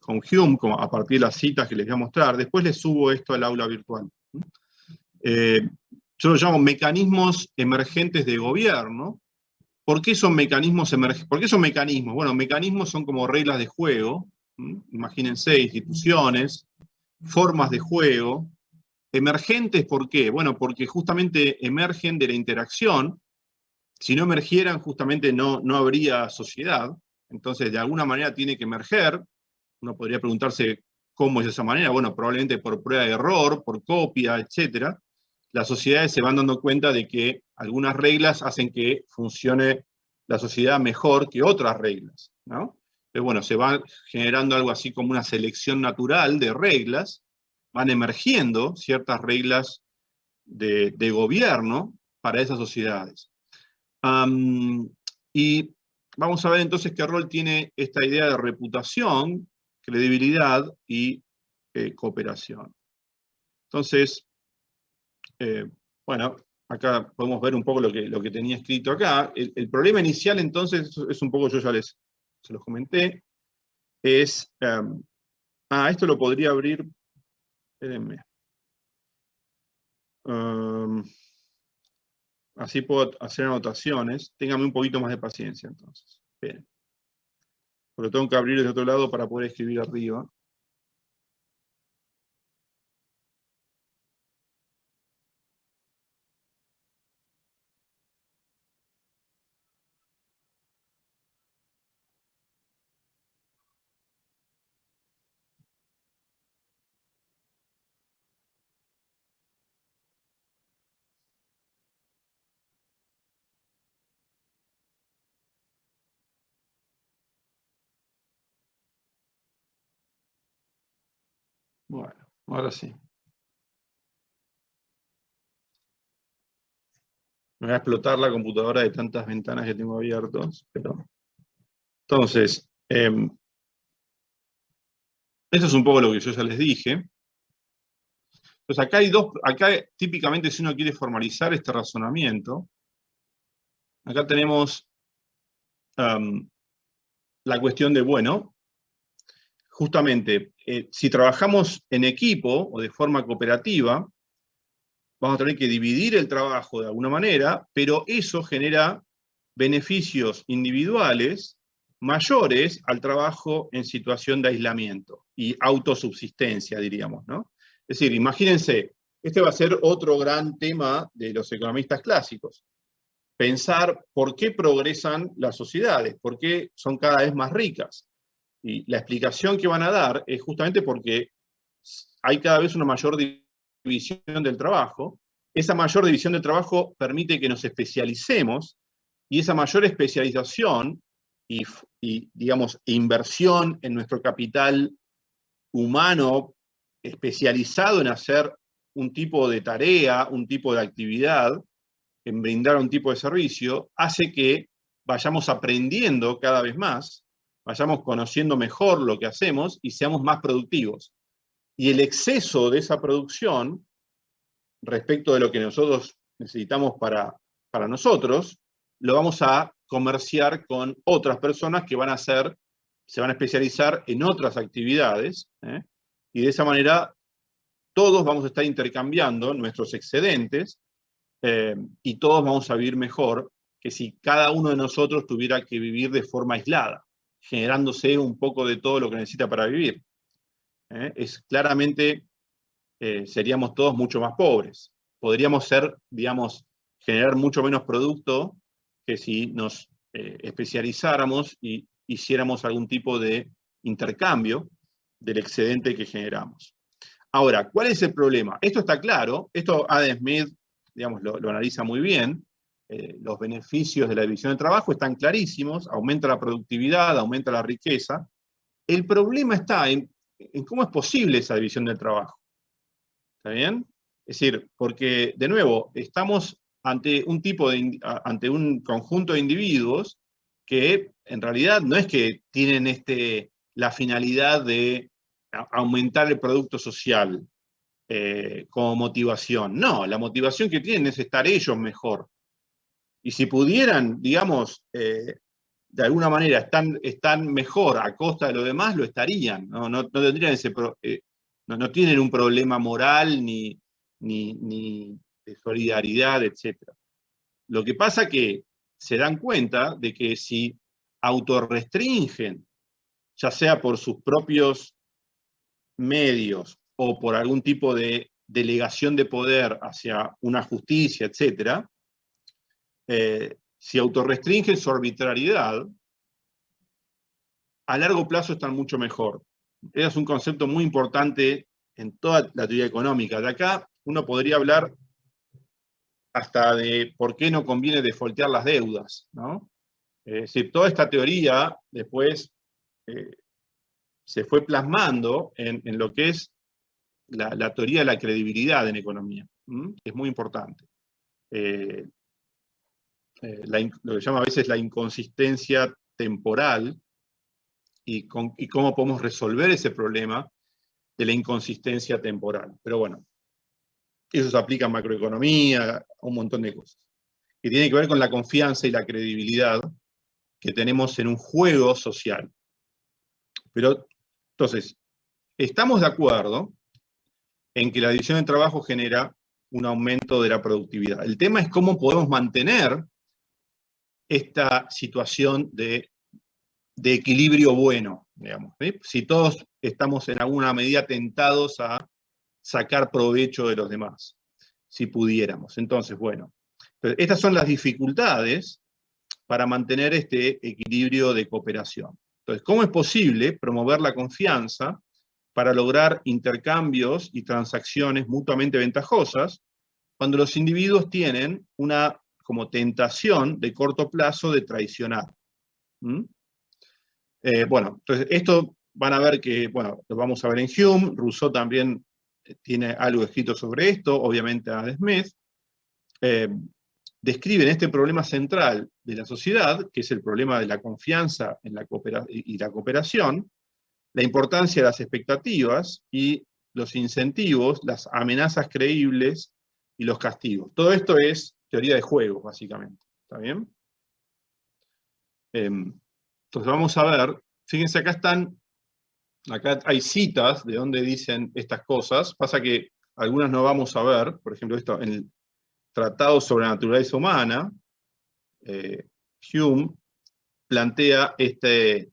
Hume, a partir de las citas que les voy a mostrar, después les subo esto al aula virtual. Yo lo llamo mecanismos emergentes de gobierno. ¿Por qué son mecanismos emergentes? ¿Por qué son mecanismos? Bueno, mecanismos son como reglas de juego, imagínense, instituciones, formas de juego. Emergentes, ¿por qué? Bueno, porque justamente emergen de la interacción. Si no emergieran, justamente no habría sociedad. Entonces, de alguna manera tiene que emerger. Uno podría preguntarse cómo es esa manera. Bueno, probablemente por prueba de error, por copia, etc. Las sociedades se van dando cuenta de que algunas reglas hacen que funcione la sociedad mejor que otras reglas, ¿no? Entonces, bueno, se va generando algo así como una selección natural de reglas, van emergiendo ciertas reglas de gobierno para esas sociedades. Y vamos a ver entonces qué rol tiene esta idea de reputación, credibilidad y cooperación. Entonces, bueno, acá podemos ver un poco lo que tenía escrito acá. El problema inicial, entonces, es un poco, yo ya se los comenté, es... esto lo podría abrir... Espérenme. Así puedo hacer anotaciones. Ténganme un poquito más de paciencia, entonces. Esperen. Porque tengo que abrir desde otro lado para poder escribir arriba. Bueno, ahora sí. Me va a explotar la computadora de tantas ventanas que tengo abiertas. Pero... Entonces, eso es un poco lo que yo ya les dije. Entonces acá típicamente si uno quiere formalizar este razonamiento, acá tenemos la cuestión de, bueno, justamente, si trabajamos en equipo o de forma cooperativa, vamos a tener que dividir el trabajo de alguna manera, pero eso genera beneficios individuales mayores al trabajo en situación de aislamiento y autosubsistencia, diríamos, ¿no? Es decir, imagínense, este va a ser otro gran tema de los economistas clásicos. Pensar por qué progresan las sociedades, por qué son cada vez más ricas. Y la explicación que van a dar es justamente porque hay cada vez una mayor división del trabajo. Esa mayor división del trabajo permite que nos especialicemos, y esa mayor especialización y digamos, inversión en nuestro capital humano especializado en hacer un tipo de tarea, un tipo de actividad, en brindar un tipo de servicio, hace que vayamos aprendiendo cada vez más, vayamos conociendo mejor lo que hacemos y seamos más productivos. Y el exceso de esa producción, respecto de lo que nosotros necesitamos para nosotros, lo vamos a comerciar con otras personas que se van a especializar en otras actividades, y de esa manera todos vamos a estar intercambiando nuestros excedentes, y todos vamos a vivir mejor que si cada uno de nosotros tuviera que vivir de forma aislada, generándose un poco de todo lo que necesita para vivir. Claramente seríamos todos mucho más pobres. Podríamos digamos, generar mucho menos producto que si nos especializáramos y hiciéramos algún tipo de intercambio del excedente que generamos. Ahora, ¿cuál es el problema? Esto está claro, esto Adam Smith, digamos, lo analiza muy bien. Los beneficios de la división del trabajo están clarísimos, aumenta la productividad, aumenta la riqueza. El problema está en cómo es posible esa división del trabajo. ¿Está bien? Es decir, porque, de nuevo, estamos ante un conjunto de individuos que en realidad no es que tienen la finalidad de aumentar el producto social como motivación. No, la motivación que tienen es estar ellos mejor. Y si pudieran, digamos, de alguna manera están mejor a costa de lo demás, lo estarían. No tendrían no tienen un problema moral ni de solidaridad, etc. Lo que pasa es que se dan cuenta de que si autorrestringen, ya sea por sus propios medios o por algún tipo de delegación de poder hacia una justicia, etc., si autorrestringen su arbitrariedad, a largo plazo están mucho mejor. Ese es un concepto muy importante en toda la teoría económica. De acá uno podría hablar hasta de por qué no conviene defaultear las deudas, ¿no? Es decir, toda esta teoría después se fue plasmando en lo que es la teoría de la credibilidad en economía. Es muy importante. Lo que se llama a veces la inconsistencia temporal y cómo podemos resolver ese problema de la inconsistencia temporal. Pero bueno, eso se aplica en macroeconomía, a un montón de cosas, que tiene que ver con la confianza y la credibilidad que tenemos en un juego social. Pero, entonces, estamos de acuerdo en que la división del trabajo genera un aumento de la productividad. El tema es cómo podemos mantener esta situación de equilibrio bueno, digamos, ¿sí? Si todos estamos en alguna medida tentados a sacar provecho de los demás, si pudiéramos. Entonces, bueno, estas son las dificultades para mantener este equilibrio de cooperación. Entonces, ¿cómo es posible promover la confianza para lograr intercambios y transacciones mutuamente ventajosas cuando los individuos tienen una como tentación de corto plazo de traicionar? Bueno, entonces esto van a ver que, bueno, lo vamos a ver en Hume. Rousseau también tiene algo escrito sobre esto, obviamente Adam Smith. Describen este problema central de la sociedad, que es el problema de la confianza en la cooperación, la importancia de las expectativas y los incentivos, las amenazas creíbles y los castigos. Todo esto es teoría de juegos, básicamente. ¿Está bien? Entonces vamos a ver, fíjense, acá hay citas de donde dicen estas cosas. Pasa que algunas no vamos a ver, por ejemplo, esto en el Tratado sobre la Naturaleza Humana, Hume plantea este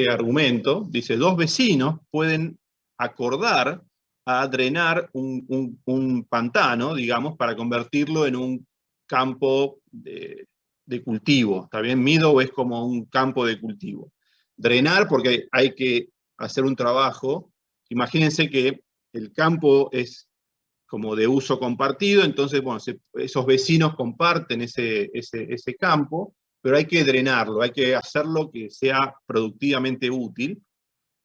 argumento. Dice, dos vecinos pueden acordar a drenar un pantano, digamos, para convertirlo en un campo de cultivo. ¿Está bien? Meadow es como un campo de cultivo. Drenar porque hay que hacer un trabajo. Imagínense que el campo es como de uso compartido, entonces, bueno, esos vecinos comparten ese campo, pero hay que drenarlo, hay que hacerlo que sea productivamente útil.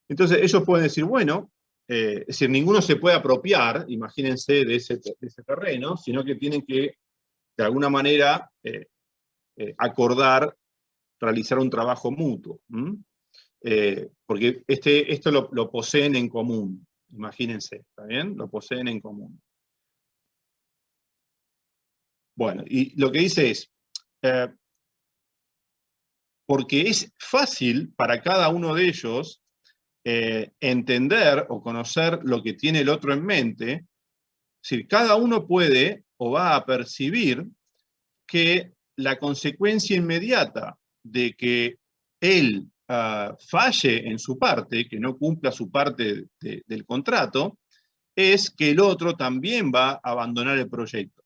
Entonces ellos pueden decir, bueno, es decir, ninguno se puede apropiar, imagínense, de ese terreno, sino que tienen que, de alguna manera, acordar, realizar un trabajo mutuo. Porque esto lo poseen en común, imagínense, ¿está bien? Lo poseen en común. Bueno, y lo que dice es, porque es fácil para cada uno de ellos entender o conocer lo que tiene el otro en mente, es decir, cada uno puede o va a percibir que la consecuencia inmediata de que él falle en su parte, que no cumpla su parte del contrato, es que el otro también va a abandonar el proyecto.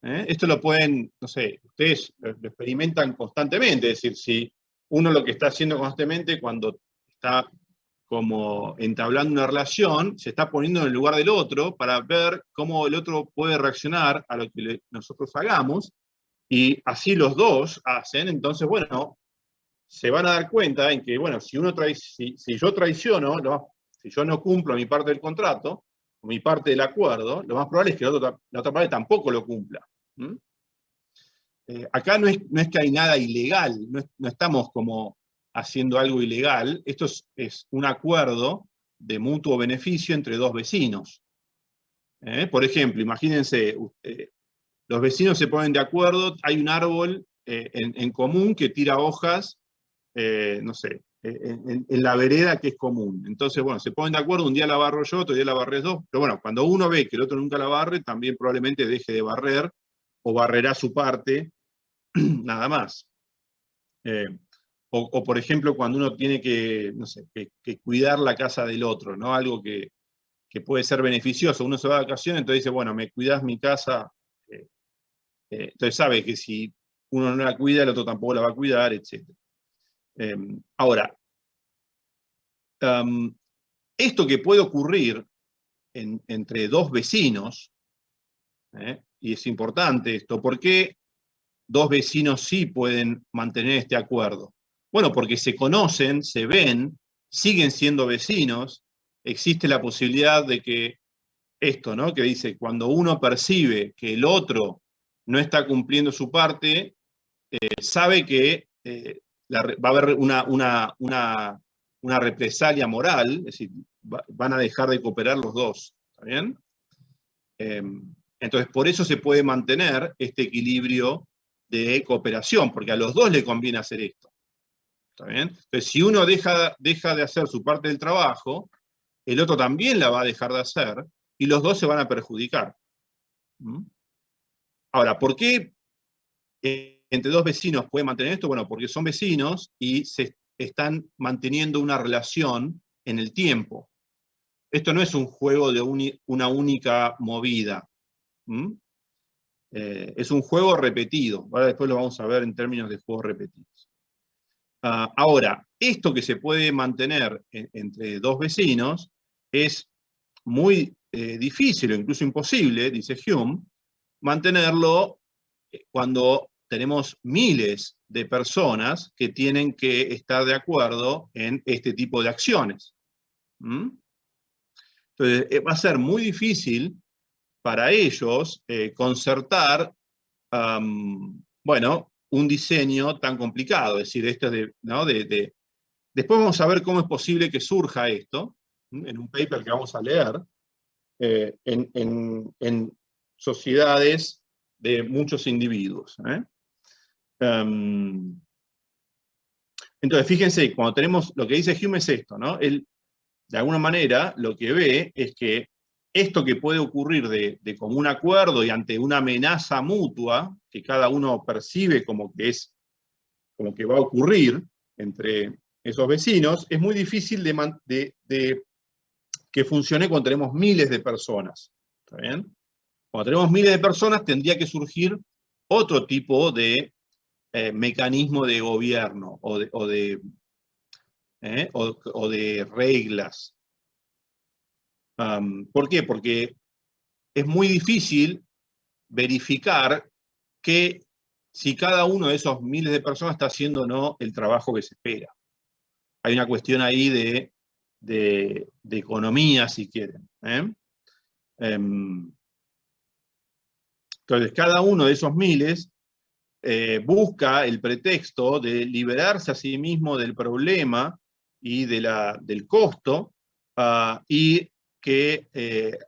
Esto lo pueden, no sé, ustedes lo experimentan constantemente, es decir, si uno lo que está haciendo constantemente cuando está como entablando una relación, se está poniendo en el lugar del otro para ver cómo el otro puede reaccionar a lo que nosotros hagamos, y así los dos hacen. Entonces, bueno, se van a dar cuenta en que, bueno, si yo traiciono, si yo no cumplo mi parte del contrato, o mi parte del acuerdo, lo más probable es que la otra parte tampoco lo cumpla. Acá no es que hay nada ilegal, no estamos como haciendo algo ilegal, esto es un acuerdo de mutuo beneficio entre dos vecinos. Por ejemplo, imagínense, los vecinos se ponen de acuerdo, hay un árbol en común que tira hojas, no sé, en la vereda que es común. Entonces, bueno, se ponen de acuerdo, un día la barro yo, otro día la barres dos, pero bueno, cuando uno ve que el otro nunca la barre, también probablemente deje de barrer, o barrerá su parte, nada más. O por ejemplo, cuando uno tiene que, no sé, que cuidar la casa del otro, ¿no? Algo que puede ser beneficioso. Uno se va de vacaciones, entonces dice, bueno, me cuidás mi casa. Entonces sabe que si uno no la cuida, el otro tampoco la va a cuidar, etc. Ahora, esto que puede ocurrir entre dos vecinos, y es importante esto, ¿por qué dos vecinos sí pueden mantener este acuerdo? Bueno, porque se conocen, se ven, siguen siendo vecinos, existe la posibilidad de que esto, ¿no? Que dice, cuando uno percibe que el otro no está cumpliendo su parte, sabe que va a haber una represalia moral, es decir, van a dejar de cooperar los dos, ¿está bien? Entonces, por eso se puede mantener este equilibrio de cooperación, porque a los dos le conviene hacer esto, ¿está bien? Entonces, si uno deja de hacer su parte del trabajo, el otro también la va a dejar de hacer, y los dos se van a perjudicar. Ahora, ¿por qué entre dos vecinos puede mantener esto? Bueno, porque son vecinos y se están manteniendo una relación en el tiempo. Esto no es un juego de una única movida. Es un juego repetido. Ahora después lo vamos a ver en términos de juegos repetidos. Ahora, esto que se puede mantener entre dos vecinos es muy difícil o incluso imposible, dice Hume, mantenerlo cuando tenemos miles de personas que tienen que estar de acuerdo en este tipo de acciones. Entonces, va a ser muy difícil para ellos concertar, bueno, un diseño tan complicado. Es decir, esto ¿no? Después vamos a ver cómo es posible que surja esto, en un paper que vamos a leer, en sociedades de muchos individuos. Entonces, fíjense, cuando tenemos, lo que dice Hume es esto, ¿no? Él, de alguna manera, lo que ve es que esto que puede ocurrir de común acuerdo y ante una amenaza mutua, que cada uno percibe como que va a ocurrir entre esos vecinos, es muy difícil de que funcione cuando tenemos miles de personas. ¿Está bien? Cuando tenemos miles de personas tendría que surgir otro tipo de mecanismo de gobierno o de reglas. ¿Por qué? Porque es muy difícil verificar que si cada uno de esos miles de personas está haciendo o no el trabajo que se espera. Hay una cuestión ahí de economía, si quieren. Entonces, cada uno de esos miles busca el pretexto de liberarse a sí mismo del problema y del costo, y que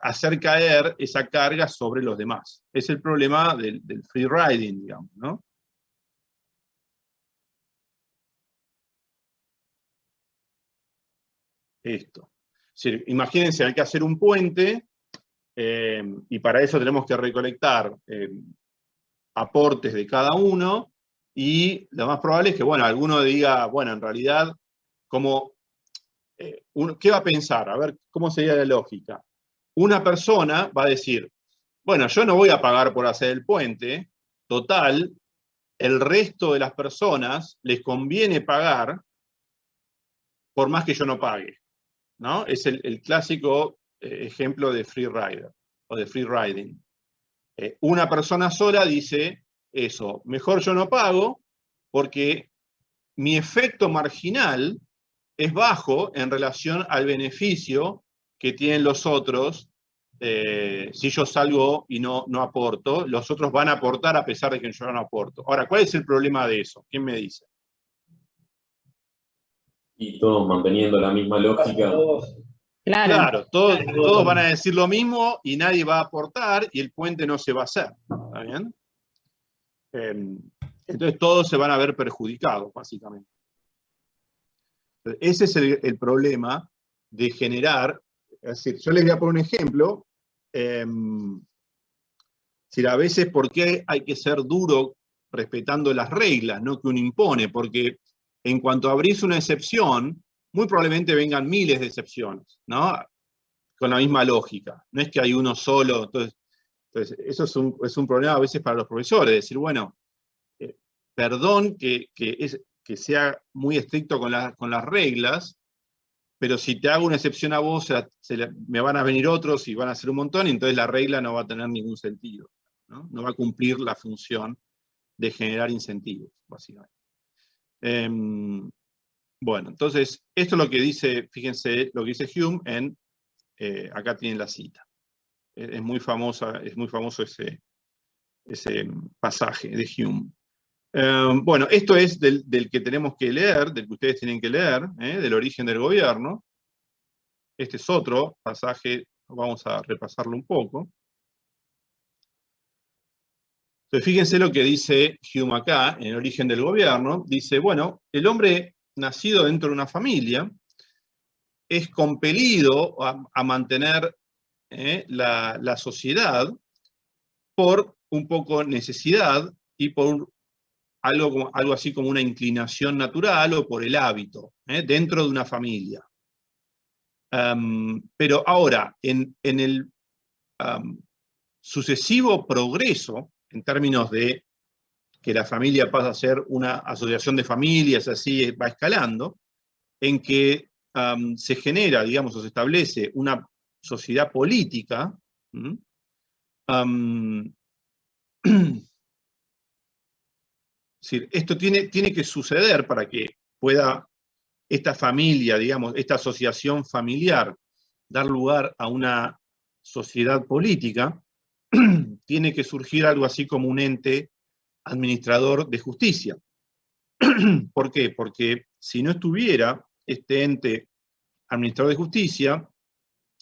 hacer caer esa carga sobre los demás. Es el problema del free riding, digamos, ¿no? Esto. Es decir, imagínense, hay que hacer un puente, y para eso tenemos que recolectar aportes de cada uno, y lo más probable es que, bueno, alguno diga, bueno, en realidad, ¿qué va a pensar? A ver, ¿cómo sería la lógica? Una persona va a decir, bueno, yo no voy a pagar por hacer el puente, total, el resto de las personas les conviene pagar por más que yo no pague. ¿no? Es el clásico ejemplo de free rider o de free riding. Una persona sola dice eso, mejor yo no pago porque mi efecto marginal es bajo en relación al beneficio que tienen los otros. Si yo salgo y no aporto, los otros van a aportar a pesar de que yo no aporto. Ahora, ¿cuál es el problema de eso? ¿Quién me dice? Y todos manteniendo la misma lógica. Claro, todos van a decir lo mismo y nadie va a aportar y el puente no se va a hacer. ¿Está bien? Entonces todos se van a ver perjudicados, básicamente. Ese es el problema de generar. Es decir, yo les voy a poner un ejemplo. A veces, ¿por qué hay que ser duro respetando las reglas, no que uno impone? Porque en cuanto abrís una excepción, muy probablemente vengan miles de excepciones, ¿no? Con la misma lógica. No es que hay uno solo. Entonces eso es un problema a veces para los profesores. Decir, bueno, perdón que sea muy estricto con las reglas, pero si te hago una excepción a vos, me van a venir otros y van a hacer un montón, y entonces la regla no va a tener ningún sentido, ¿no? No va a cumplir la función de generar incentivos, básicamente. Bueno, entonces, esto es lo que dice, fíjense, lo que dice Hume acá tienen la cita. Es muy famoso ese pasaje de Hume. Bueno, esto es del que tenemos que leer, del que ustedes tienen que leer, del origen del gobierno. Este es otro pasaje, vamos a repasarlo un poco. Entonces, fíjense lo que dice Hume acá, en el origen del gobierno. Dice, bueno, el hombre nacido dentro de una familia es compelido a mantener la sociedad por un poco necesidad y por algo así como una inclinación natural o por el hábito, dentro de una familia. Pero ahora, en el sucesivo progreso, en términos de que la familia pasa a ser una asociación de familias, así va escalando, en que se genera, digamos, o se establece una sociedad política, es decir, esto tiene que suceder para que pueda esta familia, digamos, esta asociación familiar, dar lugar a una sociedad política. Tiene que surgir algo así como un ente administrador de justicia. ¿Por qué? Porque si no estuviera este ente administrador de justicia,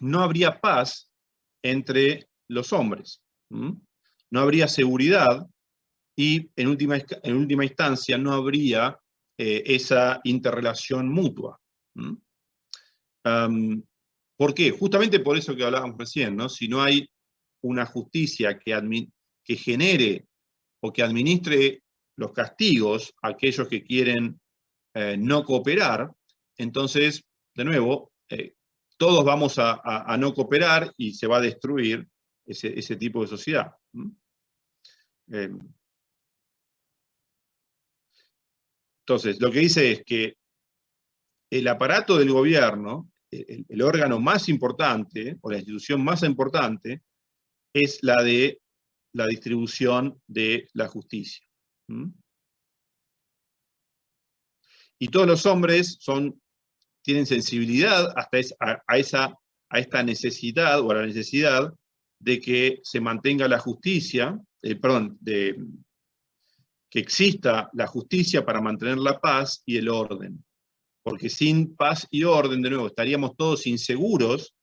no habría paz entre los hombres. No habría seguridad y en última instancia no habría esa interrelación mutua. ¿Por qué? Justamente por eso que hablábamos recién, ¿no? Si no hay una justicia que genere o que administre los castigos a aquellos que quieren no cooperar, entonces, de nuevo, todos vamos a no cooperar y se va a destruir ese tipo de sociedad. Entonces, lo que dice es que el aparato del gobierno, el órgano más importante, o la institución más importante, es la de la distribución de la justicia. Y todos los hombres tienen sensibilidad a esta necesidad, o a la necesidad de que se mantenga la justicia, que exista la justicia para mantener la paz y el orden. Porque sin paz y orden, de nuevo, estaríamos todos inseguros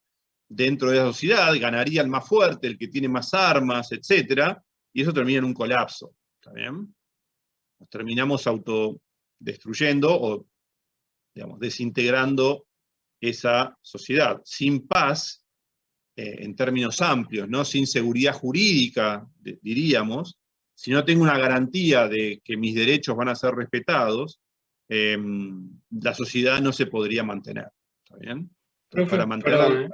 dentro de la sociedad, ganaría el más fuerte, el que tiene más armas, etc. Y eso termina en un colapso. ¿Está bien? Nos terminamos autodestruyendo o, digamos, desintegrando esa sociedad. Sin paz, en términos amplios, ¿no? Sin seguridad jurídica, diríamos, si no tengo una garantía de que mis derechos van a ser respetados, la sociedad no se podría mantener. ¿Está bien? Profe, para mantenerla. perdón,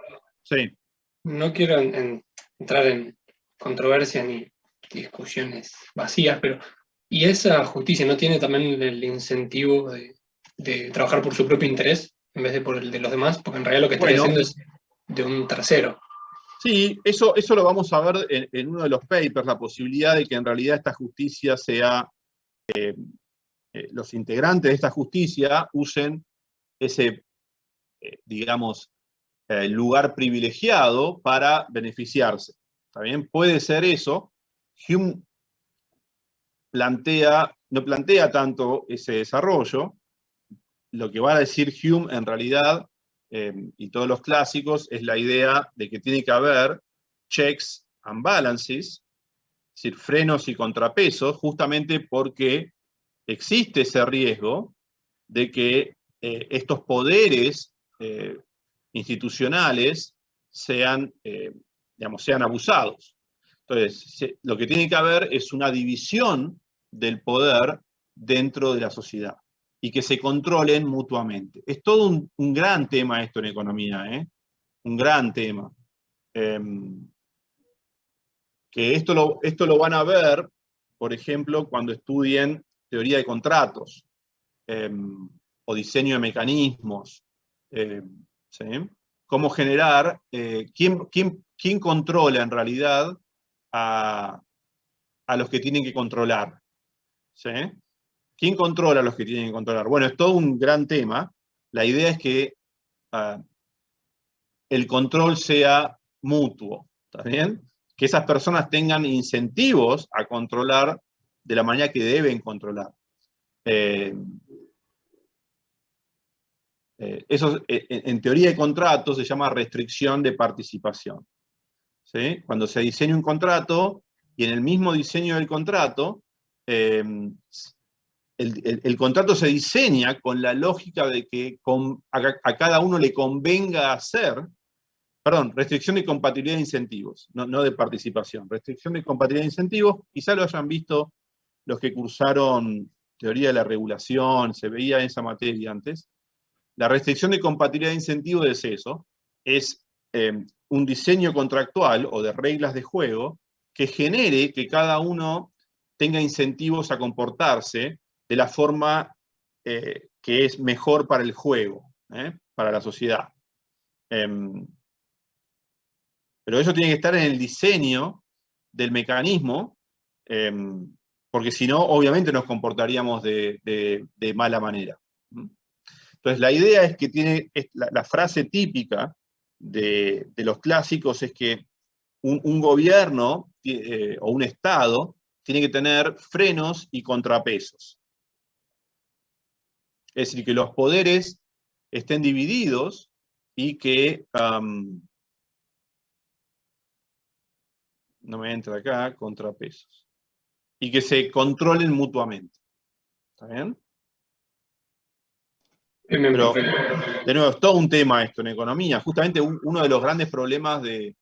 Sí. No quiero entrar en controversia ni discusiones vacías, pero ¿y esa justicia no tiene también el incentivo de trabajar por su propio interés? en vez de por el de los demás, porque en realidad lo que está Bueno. diciendo es de un tercero. Sí, eso lo vamos a ver en uno de los papers, la posibilidad de que en realidad esta justicia sea, los integrantes de esta justicia usen ese, digamos, lugar privilegiado para beneficiarse. ¿Está bien? Puede ser eso. Hume no plantea tanto ese desarrollo. Lo que va a decir Hume en realidad, y todos los clásicos, es la idea de que tiene que haber checks and balances, es decir, frenos y contrapesos, justamente porque existe ese riesgo de que estos poderes institucionales sean abusados. Entonces, lo que tiene que haber es una división del poder dentro de la sociedad y que se controlen mutuamente. Es todo un gran tema esto en economía, un gran tema. Que esto lo van a ver, por ejemplo, cuando estudien teoría de contratos o diseño de mecanismos. ¿Sí? Cómo generar, quién controla en realidad a los que tienen que controlar. ¿Sí? ¿Quién controla a los que tienen que controlar? Bueno, es todo un gran tema. La idea es que el control sea mutuo, ¿está bien? Que esas personas tengan incentivos a controlar de la manera que deben controlar. Eso en teoría de contratos se llama restricción de participación. ¿Sí? Cuando se diseña un contrato y en el mismo diseño del contrato, el contrato se diseña con la lógica de que a cada uno le convenga hacer, perdón, restricción de compatibilidad de incentivos, no de participación, restricción de compatibilidad de incentivos, quizá lo hayan visto los que cursaron teoría de la regulación, se veía esa materia antes. La restricción de compatibilidad de incentivos es eso, es un diseño contractual o de reglas de juego que genere que cada uno tenga incentivos a comportarse de la forma que es mejor para el juego, para la sociedad. Pero eso tiene que estar en el diseño del mecanismo, porque si no, obviamente nos comportaríamos de mala manera. Entonces, la idea es que la frase típica de los clásicos es que un gobierno o un Estado tiene que tener frenos y contrapesos. Es decir, que los poderes estén divididos y que, no me entra acá, contrapesos, y que se controlen mutuamente. ¿Está bien? Pero, de nuevo, es todo un tema esto en economía. Justamente uno de los grandes problemas de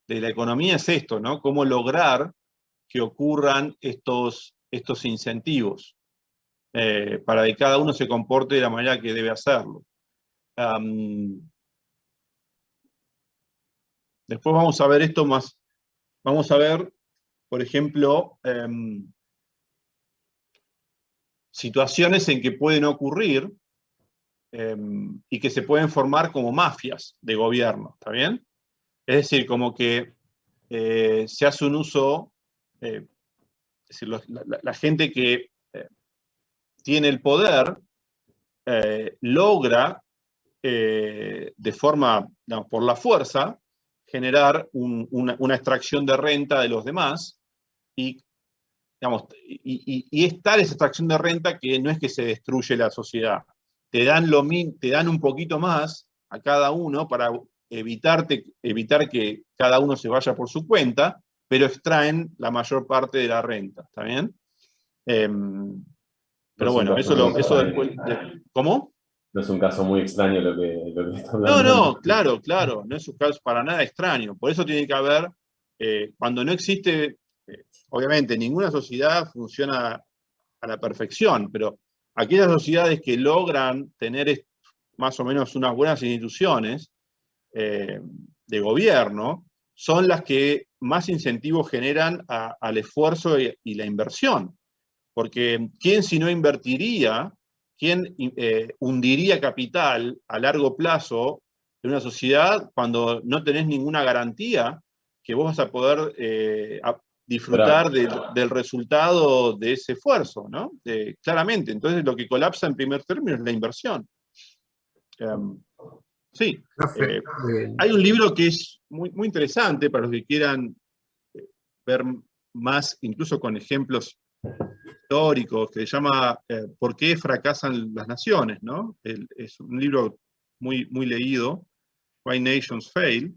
la economía es esto, ¿no? Cómo lograr que ocurran estos incentivos para que cada uno se comporte de la manera que debe hacerlo. Después vamos a ver esto más. Vamos a ver, por ejemplo, situaciones en que pueden ocurrir y que se pueden formar como mafias de gobierno, ¿está bien? Es decir, como que se hace un uso, es decir, la gente que tiene el poder logra de forma, digamos, por la fuerza, generar una extracción de renta de los demás y es tal esa extracción de renta que no es que se destruye la sociedad. Te dan un poquito más a cada uno para evitar que cada uno se vaya por su cuenta, pero extraen la mayor parte de la renta, ¿está bien? Pero bueno, eso después... ¿Cómo? No es un caso muy extraño lo que está hablando. No, claro, no es un caso para nada extraño. Por eso tiene que haber, cuando no existe, obviamente ninguna sociedad funciona a la perfección, pero aquellas sociedades que logran tener más o menos unas buenas instituciones de gobierno, son las que más incentivos generan al esfuerzo y la inversión. Porque ¿quién si no invertiría ¿quién hundiría capital a largo plazo en una sociedad cuando no tenés ninguna garantía que vos vas a poder disfrutar del resultado de ese esfuerzo, ¿no? Claramente, entonces lo que colapsa en primer término es la inversión. Sí, hay un libro que es muy, muy interesante para los que quieran ver más, incluso con ejemplos históricos, que se llama ¿Por qué fracasan las naciones?, ¿no? Es un libro muy, muy leído, Why Nations Fail,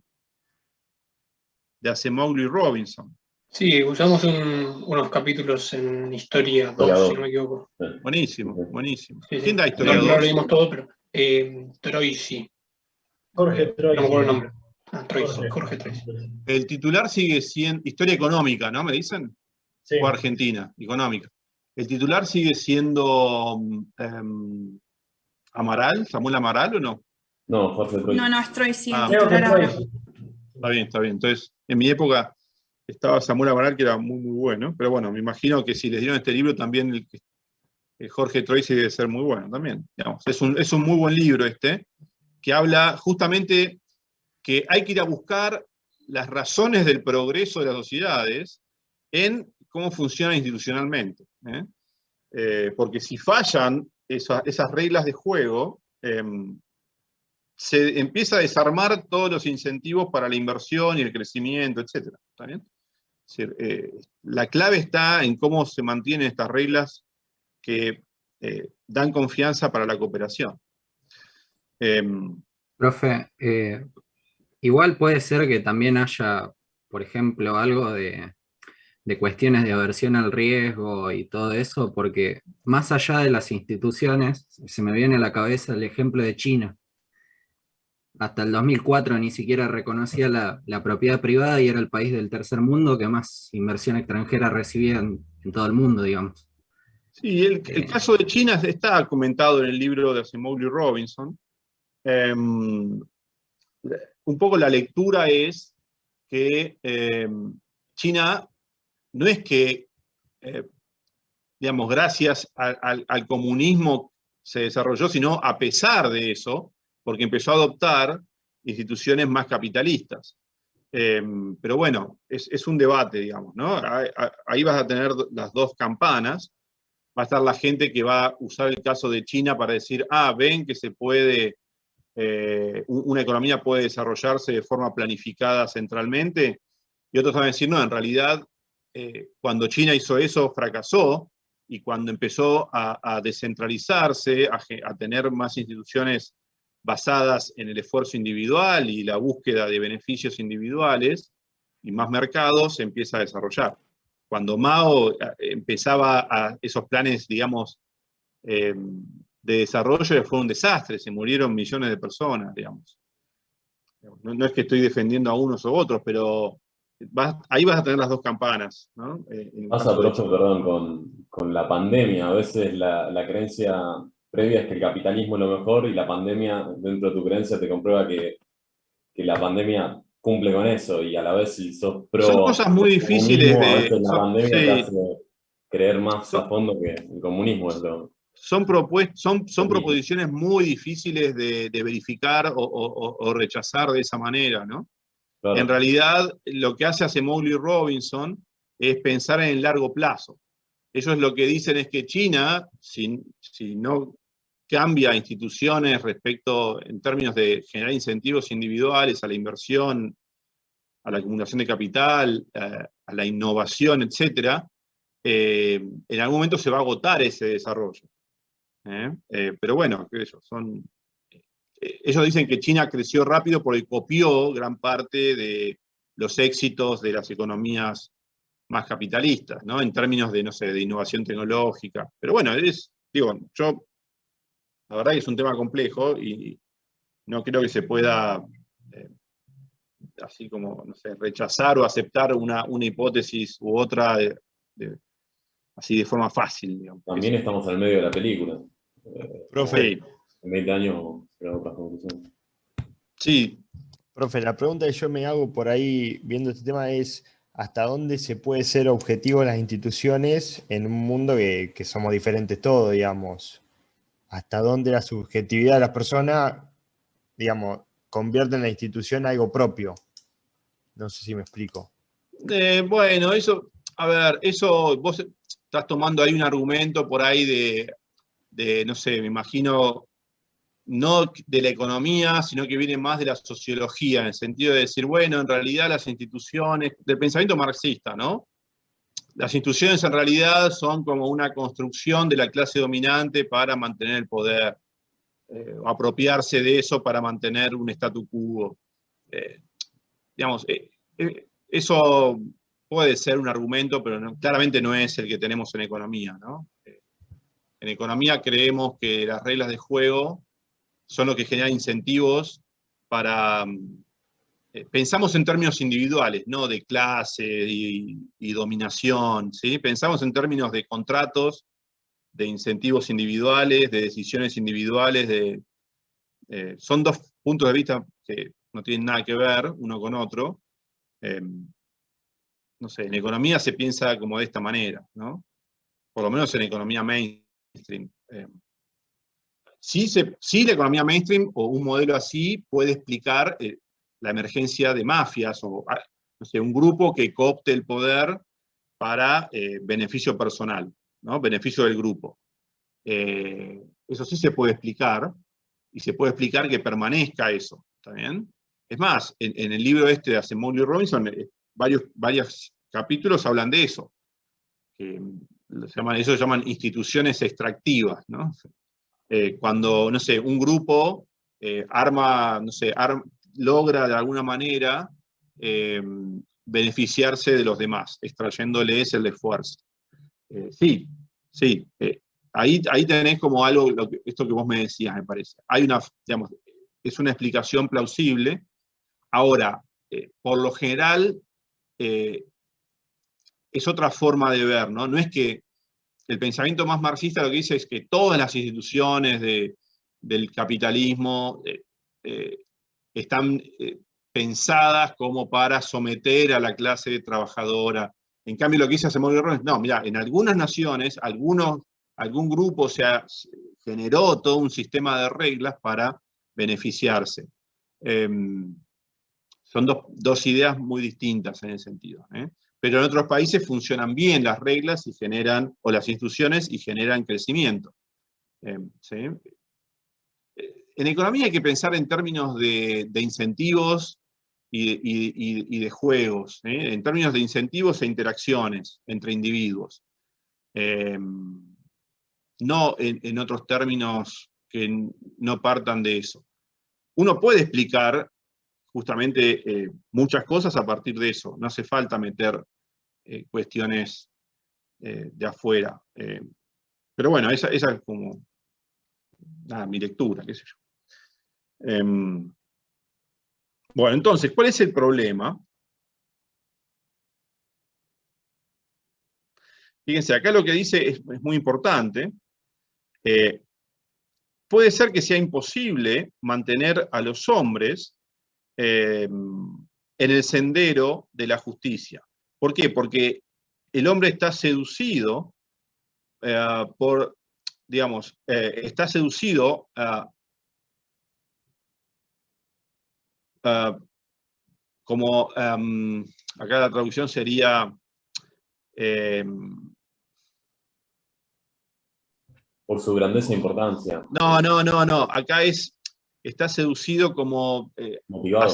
de Acemoglu y Robinson. Sí, usamos unos capítulos en Historia 2, si no me equivoco. Buenísimo, buenísimo. Sí, sí. ¿Quién da Historia No 2? lo leímos todo, pero Troisi. Jorge Troisi. No me acuerdo el nombre. Troisi, Jorge Troisi. El titular sigue siendo Historia Económica, ¿no? ¿Me dicen? Sí. O Argentina, Económica. El titular sigue siendo Amaral, Samuel Amaral, ¿o no? No, Jorge Troisi. No, es Troisi, el Creo que titular ahora. Troisi. Está bien, está bien. Entonces, en mi época estaba Samuel Amaral, que era muy, muy bueno, pero bueno, me imagino que si les dieron este libro, también el Jorge Troisi debe ser muy bueno también. Digamos. Es un muy buen libro que habla justamente que hay que ir a buscar las razones del progreso de las sociedades en cómo funcionan institucionalmente. Porque si fallan esas reglas de juego, se empieza a desarmar todos los incentivos para la inversión y el crecimiento, etc. ¿Está bien? Es decir, la clave está en cómo se mantienen estas reglas que dan confianza para la cooperación. Profe, igual puede ser que también haya, por ejemplo, algo de cuestiones de aversión al riesgo y todo eso, porque más allá de las instituciones, se me viene a la cabeza el ejemplo de China. Hasta el 2004 ni siquiera reconocía la propiedad privada y era el país del tercer mundo que más inversión extranjera recibía en todo el mundo, digamos. Sí, el caso de China está comentado en el libro de Acemoglu y Robinson. Un poco la lectura es que China no es que, digamos, gracias al comunismo se desarrolló, sino a pesar de eso, porque empezó a adoptar instituciones más capitalistas. Pero bueno, es un debate, digamos, ¿no? Ahí vas a tener las dos campanas. Va a estar la gente que va a usar el caso de China para decir, ven que se puede, una economía puede desarrollarse de forma planificada centralmente, y otros van a decir, no, en realidad, cuando China hizo eso, fracasó, y cuando empezó a descentralizarse, a tener más instituciones basadas en el esfuerzo individual y la búsqueda de beneficios individuales, y más mercados, se empieza a desarrollar. Cuando Mao empezaba esos planes, digamos, de desarrollo, fue un desastre, se murieron millones de personas, digamos. No es que estoy defendiendo a unos u otros, pero ahí vas a tener las dos campanas, ¿no? Pasa, profe, perdón, con la pandemia. A veces la creencia previa es que el capitalismo es lo mejor y la pandemia, dentro de tu creencia, te comprueba que la pandemia cumple con eso, y a la vez si sos pro... Son cosas muy difíciles a veces la pandemia te hace creer más Son- a fondo que el comunismo es lo... Son proposiciones muy difíciles de verificar o rechazar de esa manera, ¿no? Claro. En realidad, lo que hace Acemoglu y Robinson es pensar en el largo plazo. Ellos lo que dicen es que China, si no cambia instituciones respecto, en términos de generar incentivos individuales a la inversión, a la acumulación de capital, a la innovación, etc., en algún momento se va a agotar ese desarrollo. Pero bueno, ellos dicen que China creció rápido porque copió gran parte de los éxitos de las economías más capitalistas, ¿no? En términos de, no sé, de innovación tecnológica. Pero bueno, la verdad que es un tema complejo y no creo que se pueda, así como, no sé, rechazar o aceptar una hipótesis u otra así de forma fácil, digamos. También estamos en el medio de la película. Profe, Sí, En 20 años será otra conclusión. sí. profe, la pregunta que yo me hago por ahí viendo este tema es ¿hasta dónde se puede ser objetivo en las instituciones en un mundo que somos diferentes todos, digamos? hasta dónde la subjetividad de las personas, digamos, convierte en la institución algo propio. No sé si me explico. Bueno, eso, a ver, eso vos estás tomando ahí un argumento por ahí de, no sé, me imagino, no de la economía, sino que viene más de la sociología, en el sentido de decir, bueno, en realidad las instituciones, del pensamiento marxista, ¿no? Las instituciones en realidad son como una construcción de la clase dominante para mantener el poder, apropiarse de eso para mantener un statu quo. Digamos, eso puede ser un argumento, pero claramente no es el que tenemos en economía, ¿no? En economía creemos que las reglas de juego son lo que generan incentivos para... pensamos en términos individuales, no de clase y dominación, ¿sí? Pensamos en términos de contratos, de incentivos individuales, de decisiones individuales, son dos puntos de vista que no tienen nada que ver uno con otro. No sé, en economía se piensa como de esta manera, ¿no? Por lo menos en economía mainstream. Sí, la economía mainstream o un modelo así puede explicar la emergencia de mafias o, no sé, un grupo que coopte el poder para beneficio personal, ¿no? Beneficio del grupo. Eso sí se puede explicar, y se puede explicar que permanezca eso, ¿está bien? Es más, en el libro este de Acemoglu y Robinson, varios capítulos hablan de eso. Eso se llaman instituciones extractivas, ¿no? Cuando, no sé, un grupo logra de alguna manera beneficiarse de los demás, extrayéndoles el esfuerzo. Sí. Ahí tenés como algo, esto que vos me decías, me parece. Hay una, digamos, es una explicación plausible. Ahora, por lo general, es otra forma de ver, ¿no? No es que el pensamiento más marxista lo que dice es que todas las instituciones del capitalismo están pensadas como para someter a la clase trabajadora. En cambio, lo que dice Acemoglu y Robinson, no, mira, en algunas naciones, algún grupo generó todo un sistema de reglas para beneficiarse. Son dos ideas muy distintas en ese sentido. Pero en otros países funcionan bien las reglas y generan, o las instituciones, y generan crecimiento. ¿Sí? En economía hay que pensar en términos de incentivos y de juegos, en términos de incentivos e interacciones entre individuos. No en otros términos que no partan de eso. Uno puede explicar justamente muchas cosas a partir de eso. No hace falta meter cuestiones de afuera. Pero bueno, esa es como mi lectura, qué sé yo. Bueno, entonces, ¿cuál es el problema? Fíjense, acá lo que dice es muy importante. Puede ser que sea imposible mantener a los hombres en el sendero de la justicia. ¿Por qué? Porque el hombre está seducido está seducido como, acá la traducción sería... por su grandeza e importancia. No. Acá está seducido como a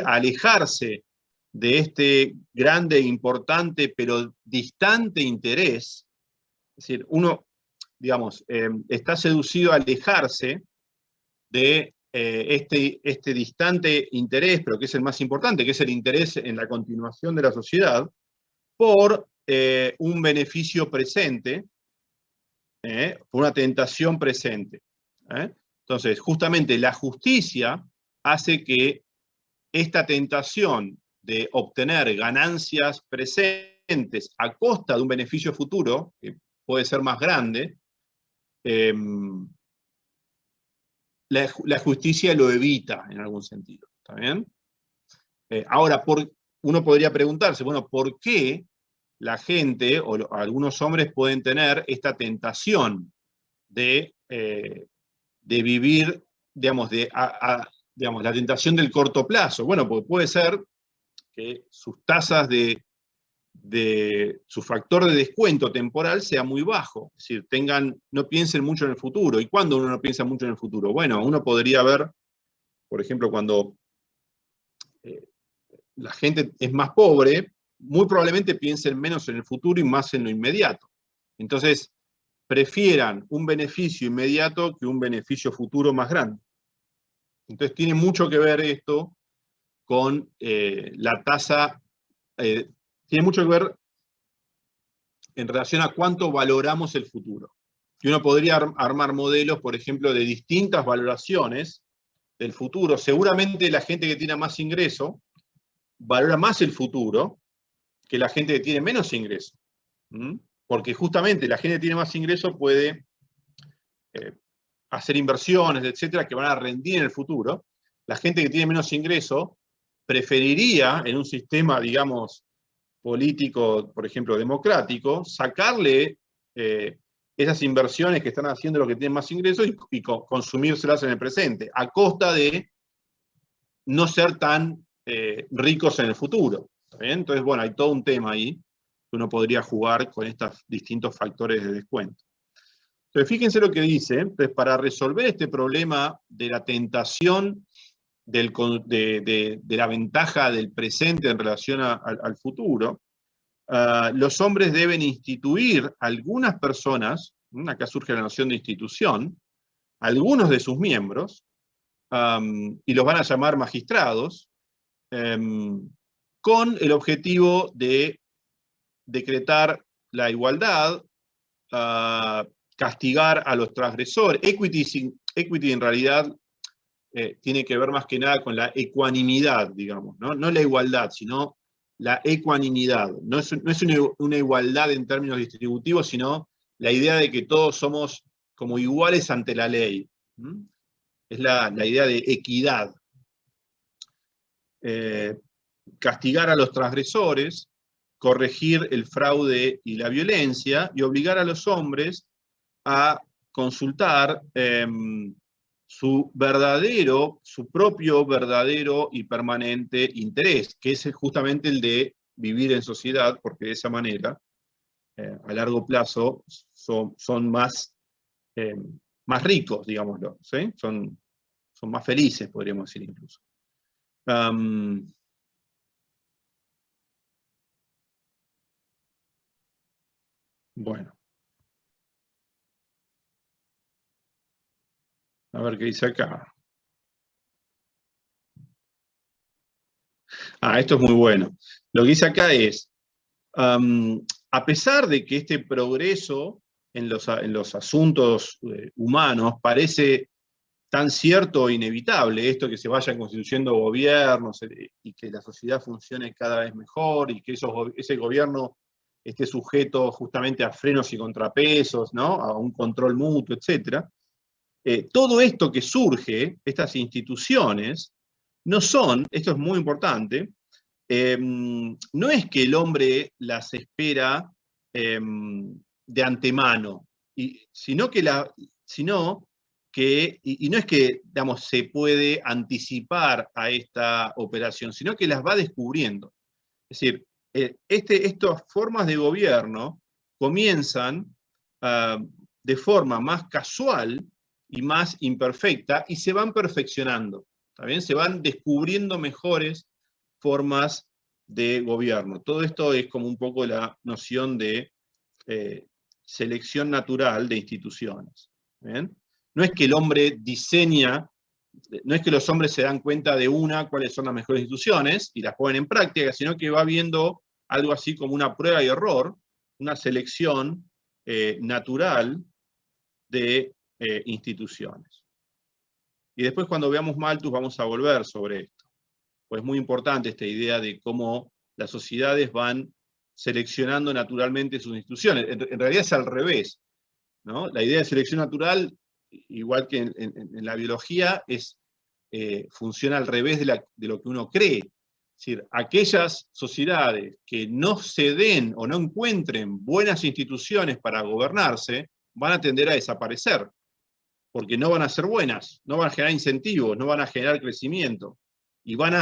alejarse de este grande, importante, pero distante interés. Es decir, uno, digamos, está seducido a alejarse de este distante interés, pero que es el más importante, que es el interés en la continuación de la sociedad, por un beneficio presente, por una tentación presente. Entonces, justamente la justicia hace que esta tentación de obtener ganancias presentes a costa de un beneficio futuro, que puede ser más grande, la justicia lo evita en algún sentido. ¿Está bien? Ahora, uno podría preguntarse, bueno, ¿por qué la gente o algunos hombres pueden tener esta tentación de de vivir, digamos, digamos, la tentación del corto plazo. Bueno, porque puede ser que sus tasas su factor de descuento temporal sea muy bajo, es decir, no piensen mucho en el futuro. ¿Y cuándo uno no piensa mucho en el futuro? Bueno, uno podría ver, por ejemplo, cuando la gente es más pobre, muy probablemente piensen menos en el futuro y más en lo inmediato. Entonces, prefieran un beneficio inmediato que un beneficio futuro más grande. Entonces, tiene mucho que ver esto con la tasa, tiene mucho que ver en relación a cuánto valoramos el futuro. Y uno podría armar modelos, por ejemplo, de distintas valoraciones del futuro. Seguramente la gente que tiene más ingreso valora más el futuro que la gente que tiene menos ingreso. Porque justamente la gente que tiene más ingreso puede hacer inversiones, etcétera, que van a rendir en el futuro. La gente que tiene menos ingreso preferiría, en un sistema, digamos, político, por ejemplo, democrático, sacarle esas inversiones que están haciendo los que tienen más ingresos y consumírselas en el presente, a costa de no ser tan ricos en el futuro. ¿Está bien? Entonces, bueno, hay todo un tema ahí que uno podría jugar con estos distintos factores de descuento. Entonces, fíjense lo que dice. Entonces, para resolver este problema de la tentación de la ventaja del presente en relación al futuro, los hombres deben instituir algunas personas, acá surge la noción de institución, algunos de sus miembros, y los van a llamar magistrados, con el objetivo de decretar la igualdad, castigar a los transgresores. Equity en realidad tiene que ver más que nada con la ecuanimidad, digamos, ¿no? No la igualdad, sino la ecuanimidad. No es una igualdad en términos distributivos, sino la idea de que todos somos como iguales ante la ley. Es la idea de equidad. Castigar a los transgresores, corregir el fraude y la violencia, y obligar a los hombres a consultar su propio verdadero y permanente interés, que es justamente el de vivir en sociedad, porque de esa manera, a largo plazo, son más ricos, digámoslo, ¿sí? Son más felices, podríamos decir incluso. Bueno. A ver qué dice acá. Esto es muy bueno. Lo que dice acá es, a pesar de que este progreso en los asuntos humanos parece tan cierto o inevitable, esto que se vayan constituyendo gobiernos y que la sociedad funcione cada vez mejor y que ese gobierno esté sujeto justamente a frenos y contrapesos, ¿no? A un control mutuo, etc. Todo esto que surge, estas instituciones, no son, esto es muy importante, no es que el hombre las espera de antemano, sino que no es que, digamos, se puede anticipar a esta operación, sino que las va descubriendo. Es decir, estas formas de gobierno comienzan de forma más casual y más imperfecta y se van perfeccionando. ¿Está bien? Se van descubriendo mejores formas de gobierno. Todo esto es como un poco la noción de selección natural de instituciones. ¿Bien? No es que el hombre diseña, no es que los hombres se dan cuenta de cuáles son las mejores instituciones y las ponen en práctica, sino que va viendo algo así como una prueba y error, una selección natural de instituciones. Y después cuando veamos Malthus vamos a volver sobre esto. Pues es muy importante esta idea de cómo las sociedades van seleccionando naturalmente sus instituciones. En realidad es al revés, ¿no? La idea de selección natural, igual que en la biología, funciona al revés de lo que uno cree. Es decir, aquellas sociedades que no se den o no encuentren buenas instituciones para gobernarse, van a tender a desaparecer. porque no van a ser buenas, no van a generar incentivos, no van a generar crecimiento, y van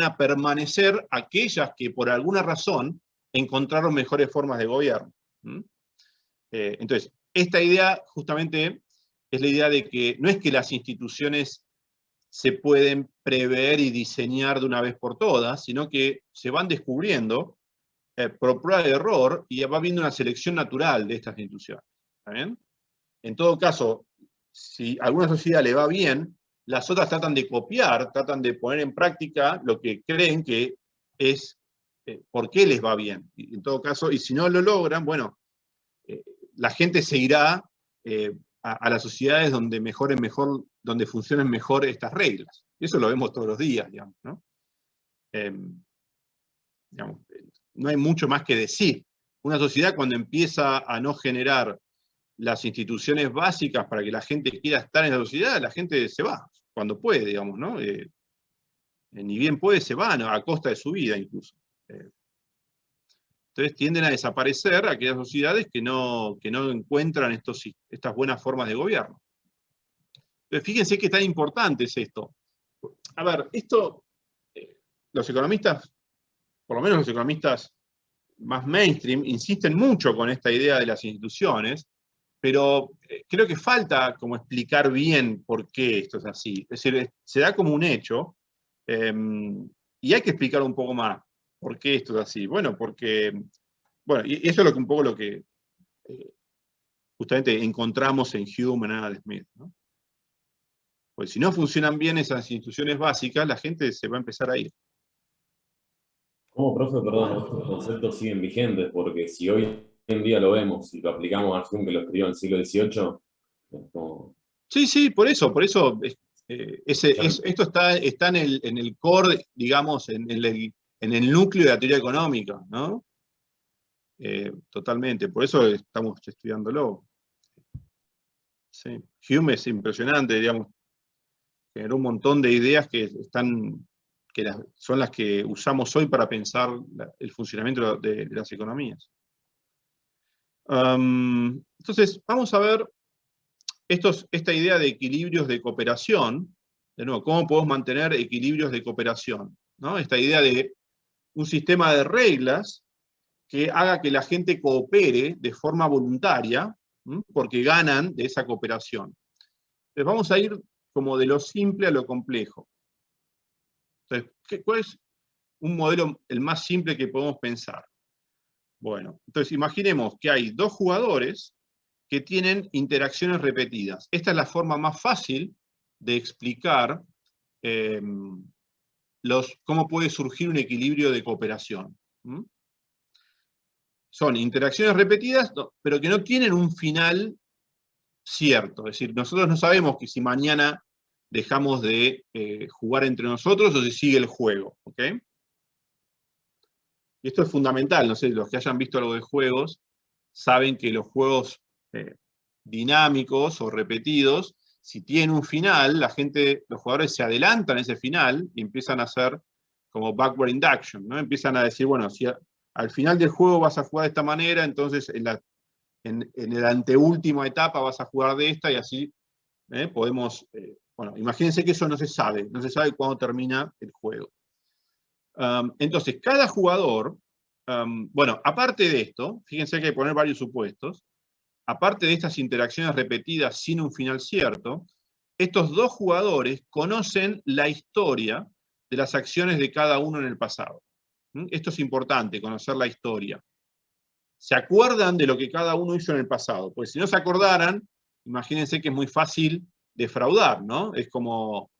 a permanecer aquellas que por alguna razón encontraron mejores formas de gobierno. Entonces, esta idea justamente es la idea de que no es que las instituciones se pueden prever y diseñar de una vez por todas, sino que se van descubriendo por prueba de error y va habiendo una selección natural de estas instituciones. ¿Está bien? En todo caso, si a alguna sociedad le va bien, las otras tratan de copiar, tratan de poner en práctica lo que creen que es por qué les va bien. Y en todo caso, y si no lo logran, bueno, la gente seguirá a las sociedades donde donde funcionen mejor estas reglas. Y eso lo vemos todos los días, digamos, ¿no? Digamos, no hay mucho más que decir. Una sociedad cuando empieza a no generar las instituciones básicas para que la gente quiera estar en la sociedad, la gente se va, cuando puede, digamos, ¿no? Ni bien puede, se va, ¿no? A costa de su vida incluso. Entonces tienden a desaparecer aquellas sociedades que no encuentran estas buenas formas de gobierno. Entonces fíjense qué tan importante es esto. A ver, esto, los economistas, por lo menos los economistas más mainstream, insisten mucho con esta idea de las instituciones, pero creo que falta como explicar bien por qué esto es así. Es decir, se da como un hecho, y hay que explicar un poco más por qué esto es así. Bueno, porque, bueno, y eso es un poco lo que justamente encontramos en Hume, en Adam Smith, ¿no? Pues si no funcionan bien esas instituciones básicas, la gente se va a empezar a ir. ¿Cómo, profe, perdón, estos conceptos siguen vigentes? Porque si hoy en día lo vemos y lo aplicamos a Hume, que lo escribió en el siglo XVIII, es como... Sí, por eso esto está en el core, digamos, en el núcleo de la teoría económica, ¿no? Totalmente, por eso estamos estudiándolo. Sí. Hume es impresionante, digamos, generó un montón de ideas que son las que usamos hoy para pensar el funcionamiento de las economías. Entonces, vamos a ver esta idea de equilibrios de cooperación. De nuevo, ¿cómo podemos mantener equilibrios de cooperación? ¿No? Esta idea de un sistema de reglas que haga que la gente coopere de forma voluntaria, porque ganan de esa cooperación. Entonces vamos a ir como de lo simple a lo complejo. Entonces, ¿cuál es un modelo el más simple que podemos pensar? Bueno, entonces imaginemos que hay dos jugadores que tienen interacciones repetidas. Esta es la forma más fácil de explicar cómo puede surgir un equilibrio de cooperación. Son interacciones repetidas, pero que no tienen un final cierto. Es decir, nosotros no sabemos que si mañana dejamos de jugar entre nosotros o si sigue el juego. ¿Ok? Y esto es fundamental. No sé, los que hayan visto algo de juegos saben que los juegos dinámicos o repetidos, si tienen un final, los jugadores se adelantan a ese final y empiezan a hacer como backward induction, ¿no? Empiezan a decir, bueno, si al final del juego vas a jugar de esta manera, entonces en la anteúltima etapa vas a jugar de esta, y así podemos... bueno, imagínense que eso no se sabe cuándo termina el juego. Entonces, cada jugador, bueno, aparte de esto, fíjense que hay que poner varios supuestos, aparte de estas interacciones repetidas sin un final cierto, estos dos jugadores conocen la historia de las acciones de cada uno en el pasado. Esto es importante, conocer la historia. Se acuerdan de lo que cada uno hizo en el pasado, pues si no se acordaran, imagínense que es muy fácil defraudar, ¿no? Es como,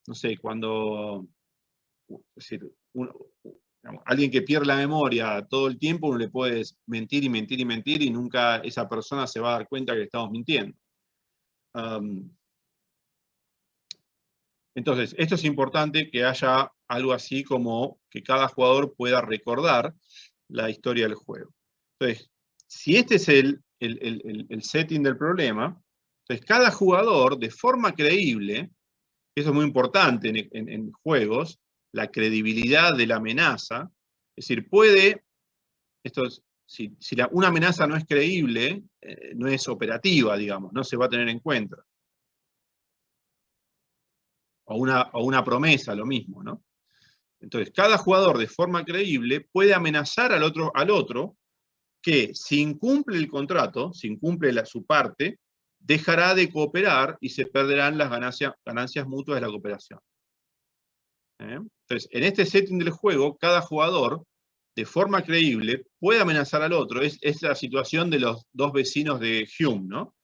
no sé, cuando... Es decir, alguien que pierde la memoria todo el tiempo, uno le puede mentir y mentir y mentir y nunca esa persona se va a dar cuenta que le estamos mintiendo. Entonces, esto es importante, que haya algo así como que cada jugador pueda recordar la historia del juego. Entonces, si este es el setting del problema, entonces cada jugador, de forma creíble, eso es muy importante en juegos, la credibilidad de la amenaza, es decir, si una amenaza no es creíble, no es operativa, digamos, no se va a tener en cuenta. o una promesa, lo mismo, ¿no? Entonces, cada jugador de forma creíble puede amenazar al otro que si incumple el contrato, si incumple su parte, dejará de cooperar y se perderán las ganancias mutuas de la cooperación. Entonces, en este setting del juego, cada jugador, de forma creíble, puede amenazar al otro. Es la situación de los dos vecinos de Hume, ¿no?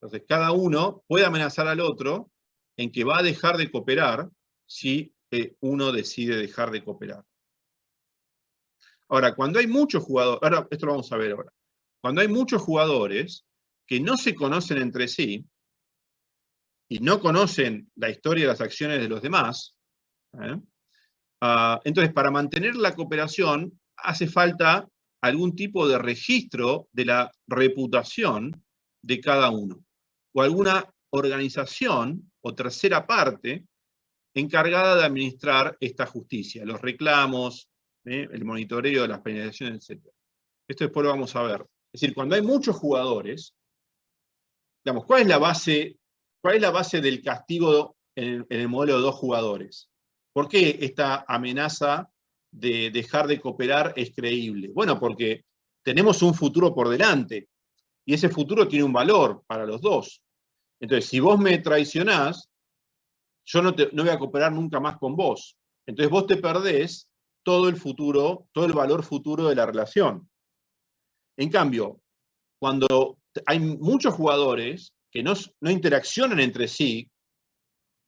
Entonces, cada uno puede amenazar al otro en que va a dejar de cooperar si uno decide dejar de cooperar. Ahora, cuando hay muchos jugadores, ahora esto lo vamos a ver ahora, cuando hay muchos jugadores que no se conocen entre sí y no conocen la historia de las acciones de los demás, entonces para mantener la cooperación hace falta algún tipo de registro de la reputación de cada uno, o alguna organización o tercera parte encargada de administrar esta justicia, los reclamos, el monitoreo, las penalizaciones, etc. Esto después lo vamos a ver. Es decir, cuando hay muchos jugadores, digamos, ¿cuál es la base del castigo en el modelo de 2 jugadores? ¿Por qué esta amenaza de dejar de cooperar es creíble? Bueno, porque tenemos un futuro por delante, y ese futuro tiene un valor para los dos. Entonces, si vos me traicionás, yo no voy a cooperar nunca más con vos. Entonces vos te perdés todo el futuro, todo el valor futuro de la relación. En cambio, cuando hay muchos jugadores que no interaccionan entre sí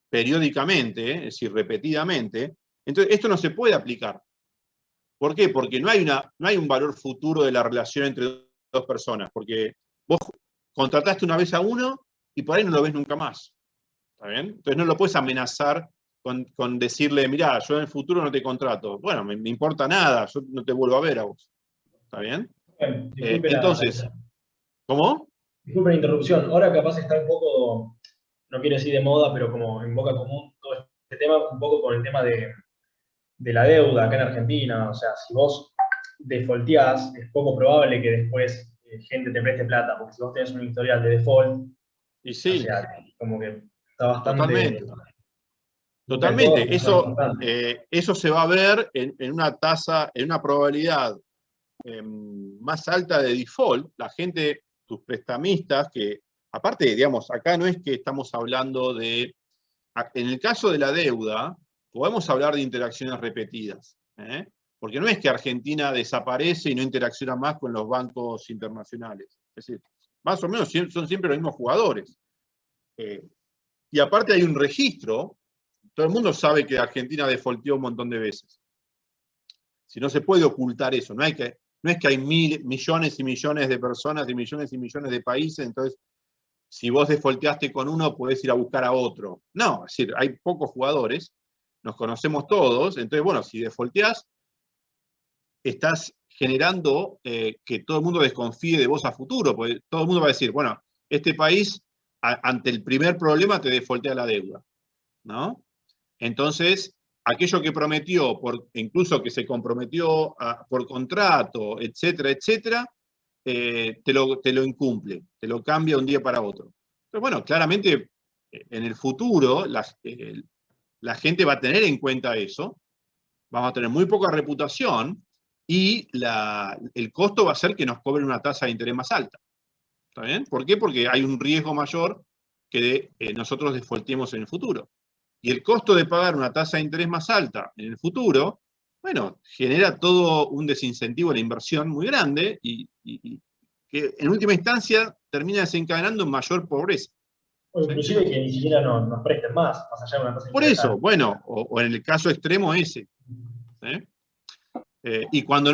periódicamente, es decir, repetidamente, entonces esto no se puede aplicar. ¿Por qué? Porque no hay un valor futuro de la relación entre dos personas, porque vos contrataste una vez a uno y por ahí no lo ves nunca más. ¿Está bien? Entonces no lo puedes amenazar con decirle, mirá, yo en el futuro no te contrato. Bueno, me importa nada, yo no te vuelvo a ver a vos. ¿Está bien? Entonces, ¿cómo? Disculpe la interrupción. Ahora capaz está un poco, no quiero decir de moda, pero como en boca común todo este tema, un poco con el tema de la deuda acá en Argentina. O sea, si vos defaulteás, es poco probable que después gente te preste plata, porque si vos tenés un historial de default, y sí, o sea, como que está bastante... Totalmente. Eso se va a ver en una tasa, en una probabilidad más alta de default. La gente, tus prestamistas, que aparte, digamos, acá no es que estamos hablando de... En el caso de la deuda, podemos hablar de interacciones repetidas, porque no es que Argentina desaparece y no interacciona más con los bancos internacionales. Es decir, más o menos son siempre los mismos jugadores. Y aparte hay un registro. Todo el mundo sabe que Argentina defaulteó un montón de veces. Si no se puede ocultar eso, no es que hay millones y millones de personas y millones de países, entonces si vos defaulteaste con uno podés ir a buscar a otro. No, es decir, hay pocos jugadores, nos conocemos todos, entonces bueno, si defaulteás, estás generando que todo el mundo desconfíe de vos a futuro, porque todo el mundo va a decir, bueno, este país ante el primer problema te defaultea la deuda, ¿no? Entonces, aquello que prometió, incluso que se comprometió por contrato, etcétera, etcétera, te lo incumple, te lo cambia un día para otro. Pero bueno, claramente en el futuro la gente va a tener en cuenta eso, vamos a tener muy poca reputación y el costo va a ser que nos cobren una tasa de interés más alta. ¿Está bien? ¿Por qué? Porque hay un riesgo mayor que nosotros defaultemos en el futuro. Y el costo de pagar una tasa de interés más alta en el futuro, bueno, genera todo un desincentivo a la inversión muy grande y que en última instancia termina desencadenando en mayor pobreza. O inclusive que ni siquiera nos presten más allá de una tasa de Por interés eso, alta. bueno, o en el caso extremo ese. Y cuando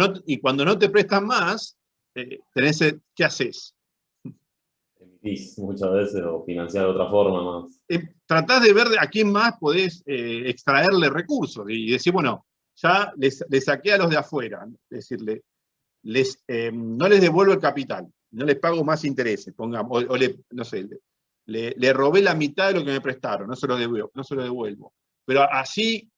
no te prestan más, ¿qué haces? Emitís muchas veces o financiar de otra forma más. Tratás de ver a quién más podés extraerle recursos y decir, bueno, ya les saqué a los de afuera, es decir, no les devuelvo el capital, no les pago más intereses, pongamos, no sé, le robé la mitad de lo que me prestaron, no se lo devuelvo. Pero así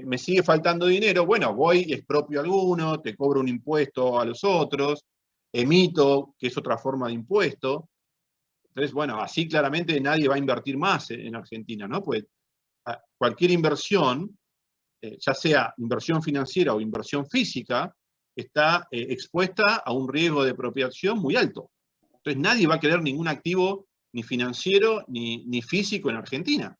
me sigue faltando dinero, bueno, voy y expropio a alguno, te cobro un impuesto a los otros, emito, que es otra forma de impuesto. Entonces, bueno, así claramente nadie va a invertir más en Argentina, ¿no? Pues cualquier inversión, ya sea inversión financiera o inversión física, está expuesta a un riesgo de expropiación muy alto. Entonces nadie va a querer ningún activo ni financiero ni físico en Argentina.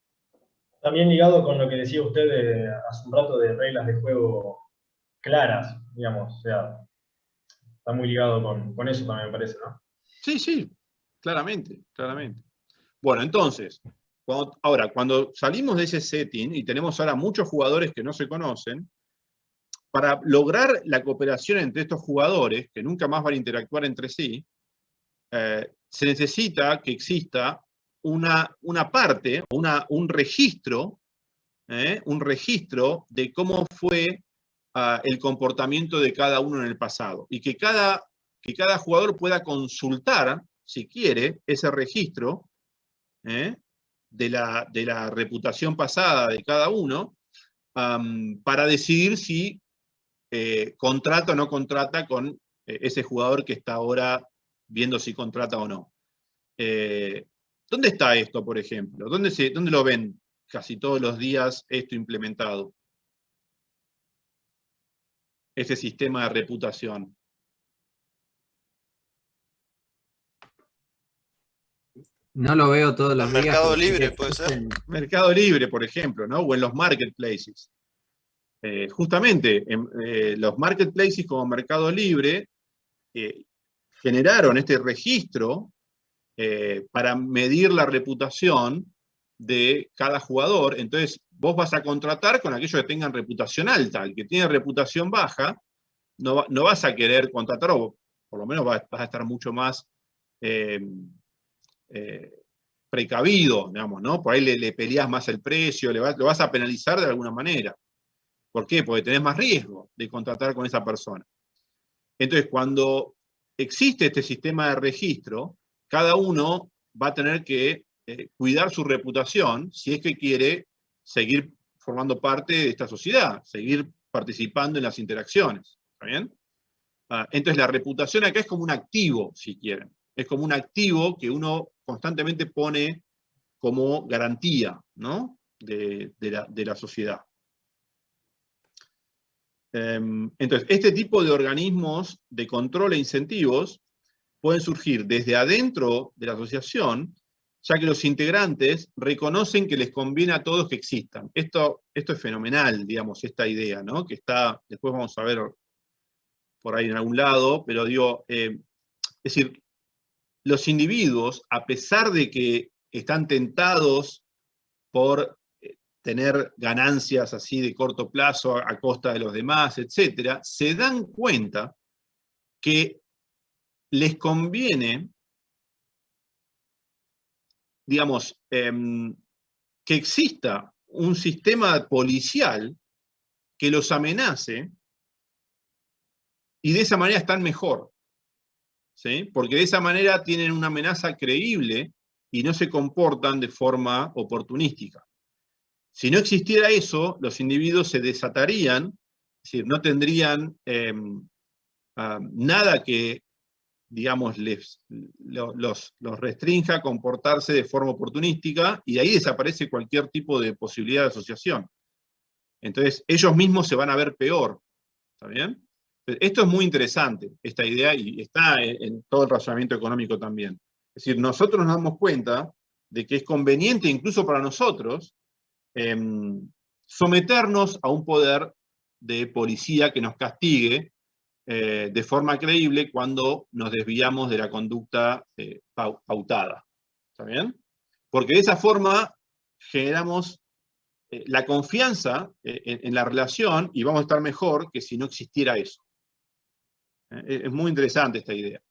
También ligado con lo que decía usted hace un rato de reglas de juego claras, digamos, o sea, está muy ligado con eso también me parece, ¿no? Sí, sí, claramente, claramente. Bueno, entonces, cuando salimos de ese setting y tenemos ahora muchos jugadores que no se conocen, para lograr la cooperación entre estos jugadores, que nunca más van a interactuar entre sí, se necesita que exista una parte, un registro de cómo fue el comportamiento de cada uno en el pasado. Y que cada jugador pueda consultar, si quiere, ese registro de la reputación pasada de cada uno, para decidir si contrata o no contrata con ese jugador que está ahora viendo si contrata o no. ¿Dónde está esto, por ejemplo? ¿Dónde lo ven casi todos los días esto implementado? Ese sistema de reputación. No lo veo todos los días. Mercado pero sí Libre, que puede ser. existen. Mercado Libre, por ejemplo, ¿no? O en los marketplaces. Justamente, los marketplaces como Mercado Libre generaron este registro para medir la reputación de cada jugador. Entonces, vos vas a contratar con aquellos que tengan reputación alta. El que tiene reputación baja, no vas a querer contratar, o por lo menos vas a estar mucho más precavido, digamos, ¿no? Por ahí le peleás más el precio, lo vas a penalizar de alguna manera. ¿Por qué? Porque tenés más riesgo de contratar con esa persona. Entonces, cuando existe este sistema de registro, cada uno va a tener que cuidar su reputación si es que quiere seguir formando parte de esta sociedad, seguir participando en las interacciones. ¿Está bien? Entonces, la reputación acá es como un activo, si quieren. Es como un activo que uno constantemente pone como garantía, ¿no? de la sociedad. Entonces, este tipo de organismos de control e incentivos pueden surgir desde adentro de la asociación, ya que los integrantes reconocen que les conviene a todos que existan. Esto es fenomenal, digamos, esta idea, ¿no? Que está, después vamos a ver por ahí en algún lado, pero digo, es decir, los individuos, a pesar de que están tentados por tener ganancias así de corto plazo a costa de los demás, etcétera, se dan cuenta que les conviene, digamos, que exista un sistema policial que los amenace y de esa manera están mejor, ¿sí? Porque de esa manera tienen una amenaza creíble y no se comportan de forma oportunística. Si no existiera eso, los individuos se desatarían, es decir, no tendrían nada que, digamos, los restrinja a comportarse de forma oportunística, y ahí desaparece cualquier tipo de posibilidad de asociación. Entonces, ellos mismos se van a ver peor. ¿Está bien? Esto es muy interesante, esta idea, y está en todo el razonamiento económico también. Es decir, nosotros nos damos cuenta de que es conveniente, incluso para nosotros, someternos a un poder de policía que nos castigue de forma creíble cuando nos desviamos de la conducta pautada. ¿Está bien? Porque de esa forma generamos la confianza en la relación y vamos a estar mejor que si no existiera eso. Es muy interesante esta idea.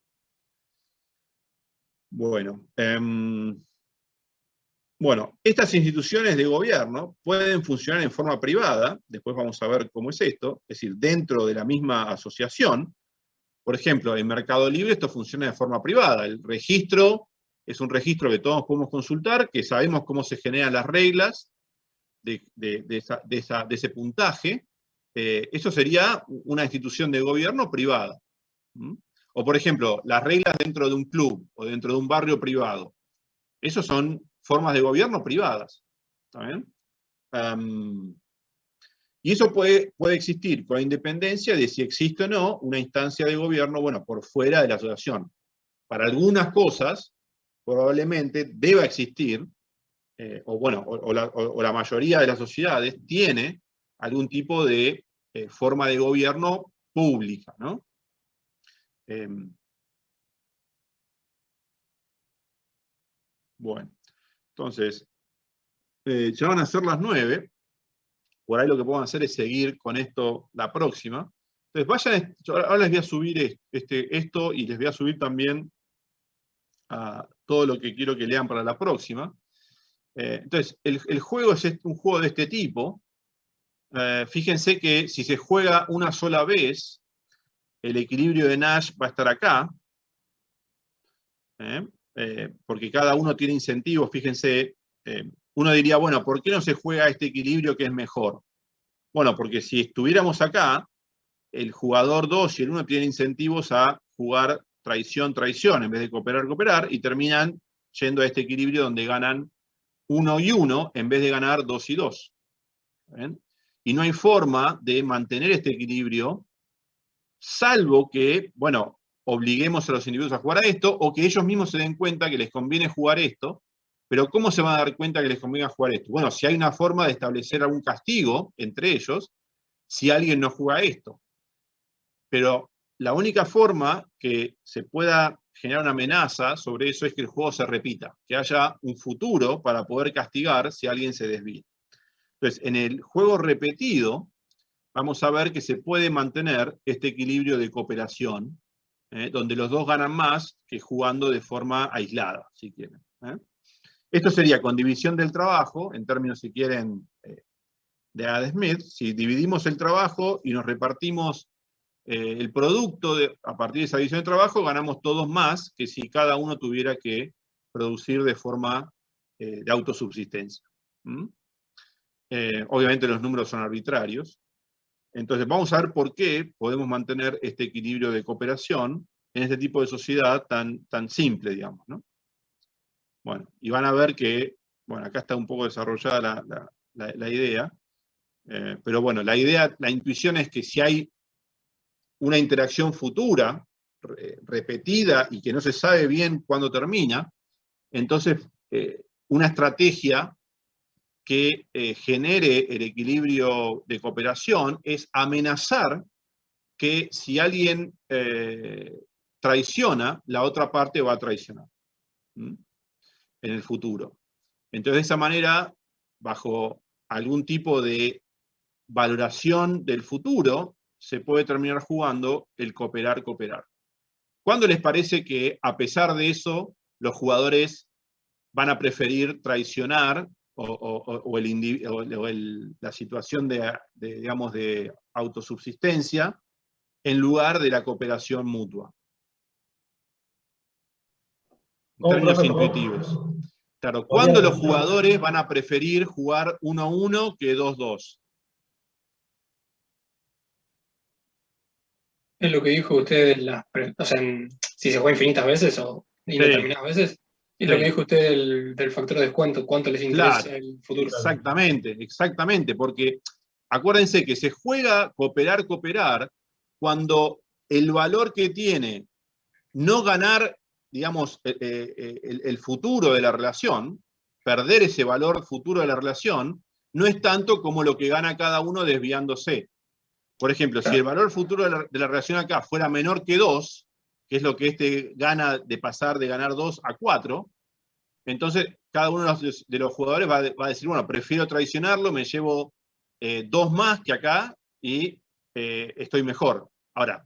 Bueno, estas instituciones de gobierno pueden funcionar en forma privada, después vamos a ver cómo es esto, es decir, dentro de la misma asociación. Por ejemplo, en Mercado Libre esto funciona de forma privada. El registro es un registro que todos podemos consultar, que sabemos cómo se generan las reglas de ese puntaje. Eso sería una institución de gobierno privada. O, por ejemplo, las reglas dentro de un club o dentro de un barrio privado. Esos son formas de gobierno privadas. ¿Está bien? Y eso puede existir con independencia de si existe o no una instancia de gobierno, bueno, por fuera de la asociación. Para algunas cosas, probablemente deba existir, o la mayoría de las sociedades tiene algún tipo de forma de gobierno pública, ¿no? Bueno, entonces, ya van a ser las 9. Por ahí lo que podemos hacer es seguir con esto la próxima. Entonces, vayan, ahora les voy a subir esto y les voy a subir también a todo lo que quiero que lean para la próxima. Entonces, el juego es un juego de este tipo. Fíjense que si se juega una sola vez, el equilibrio de Nash va a estar acá. Porque cada uno tiene incentivos. Fíjense, uno diría, bueno, ¿por qué no se juega este equilibrio que es mejor? Bueno, porque si estuviéramos acá, el jugador 2 y el 1 tienen incentivos a jugar traición en vez de cooperar, y terminan yendo a este equilibrio donde ganan 1 y 1 en vez de ganar 2 y 2. ¿Ven? Y no hay forma de mantener este equilibrio, salvo que, bueno, obliguemos a los individuos a jugar a esto, o que ellos mismos se den cuenta que les conviene jugar esto. Pero ¿cómo se van a dar cuenta que les conviene jugar esto? Bueno, si hay una forma de establecer algún castigo entre ellos, si alguien no juega esto. Pero la única forma que se pueda generar una amenaza sobre eso es que el juego se repita, que haya un futuro para poder castigar si alguien se desvía. Entonces, en el juego repetido, vamos a ver que se puede mantener este equilibrio de cooperación, donde los dos ganan más que jugando de forma aislada, si quieren. Esto sería con división del trabajo, en términos, si quieren, de Adam Smith. Si dividimos el trabajo y nos repartimos el producto a partir de esa división de trabajo, ganamos todos más que si cada uno tuviera que producir de forma de autosubsistencia. Obviamente los números son arbitrarios. Entonces vamos a ver por qué podemos mantener este equilibrio de cooperación en este tipo de sociedad tan simple, digamos, ¿no? Bueno, y van a ver que, bueno, acá está un poco desarrollada la idea, pero bueno, la intuición es que si hay una interacción futura, repetida, y que no se sabe bien cuándo termina, entonces una estrategia que genere el equilibrio de cooperación es amenazar que si alguien traiciona, la otra parte va a traicionar en el futuro. Entonces, de esa manera, bajo algún tipo de valoración del futuro, se puede terminar jugando el cooperar. ¿Cuándo les parece que, a pesar de eso, los jugadores van a preferir traicionar la situación digamos, de autosubsistencia en lugar de la cooperación mutua? En términos intuitivos. Claro, ¿cuándo los jugadores van a preferir jugar 1-1 que 2-2? Es lo que dijo usted, o sea, si se juega infinitas veces o indeterminadas veces, es lo que dijo usted del factor de descuento, cuánto les interesa el futuro. Exactamente, porque acuérdense que se juega cooperar cuando el valor que tiene no ganar, digamos, el futuro de la relación, perder ese valor futuro de la relación, no es tanto como lo que gana cada uno desviándose. Por ejemplo, si el valor futuro de la relación acá fuera menor que 2, que es lo que este gana de pasar de ganar 2 a 4, entonces cada uno de los jugadores va a decir, bueno, prefiero traicionarlo, me llevo 2 más que acá y estoy mejor. Ahora,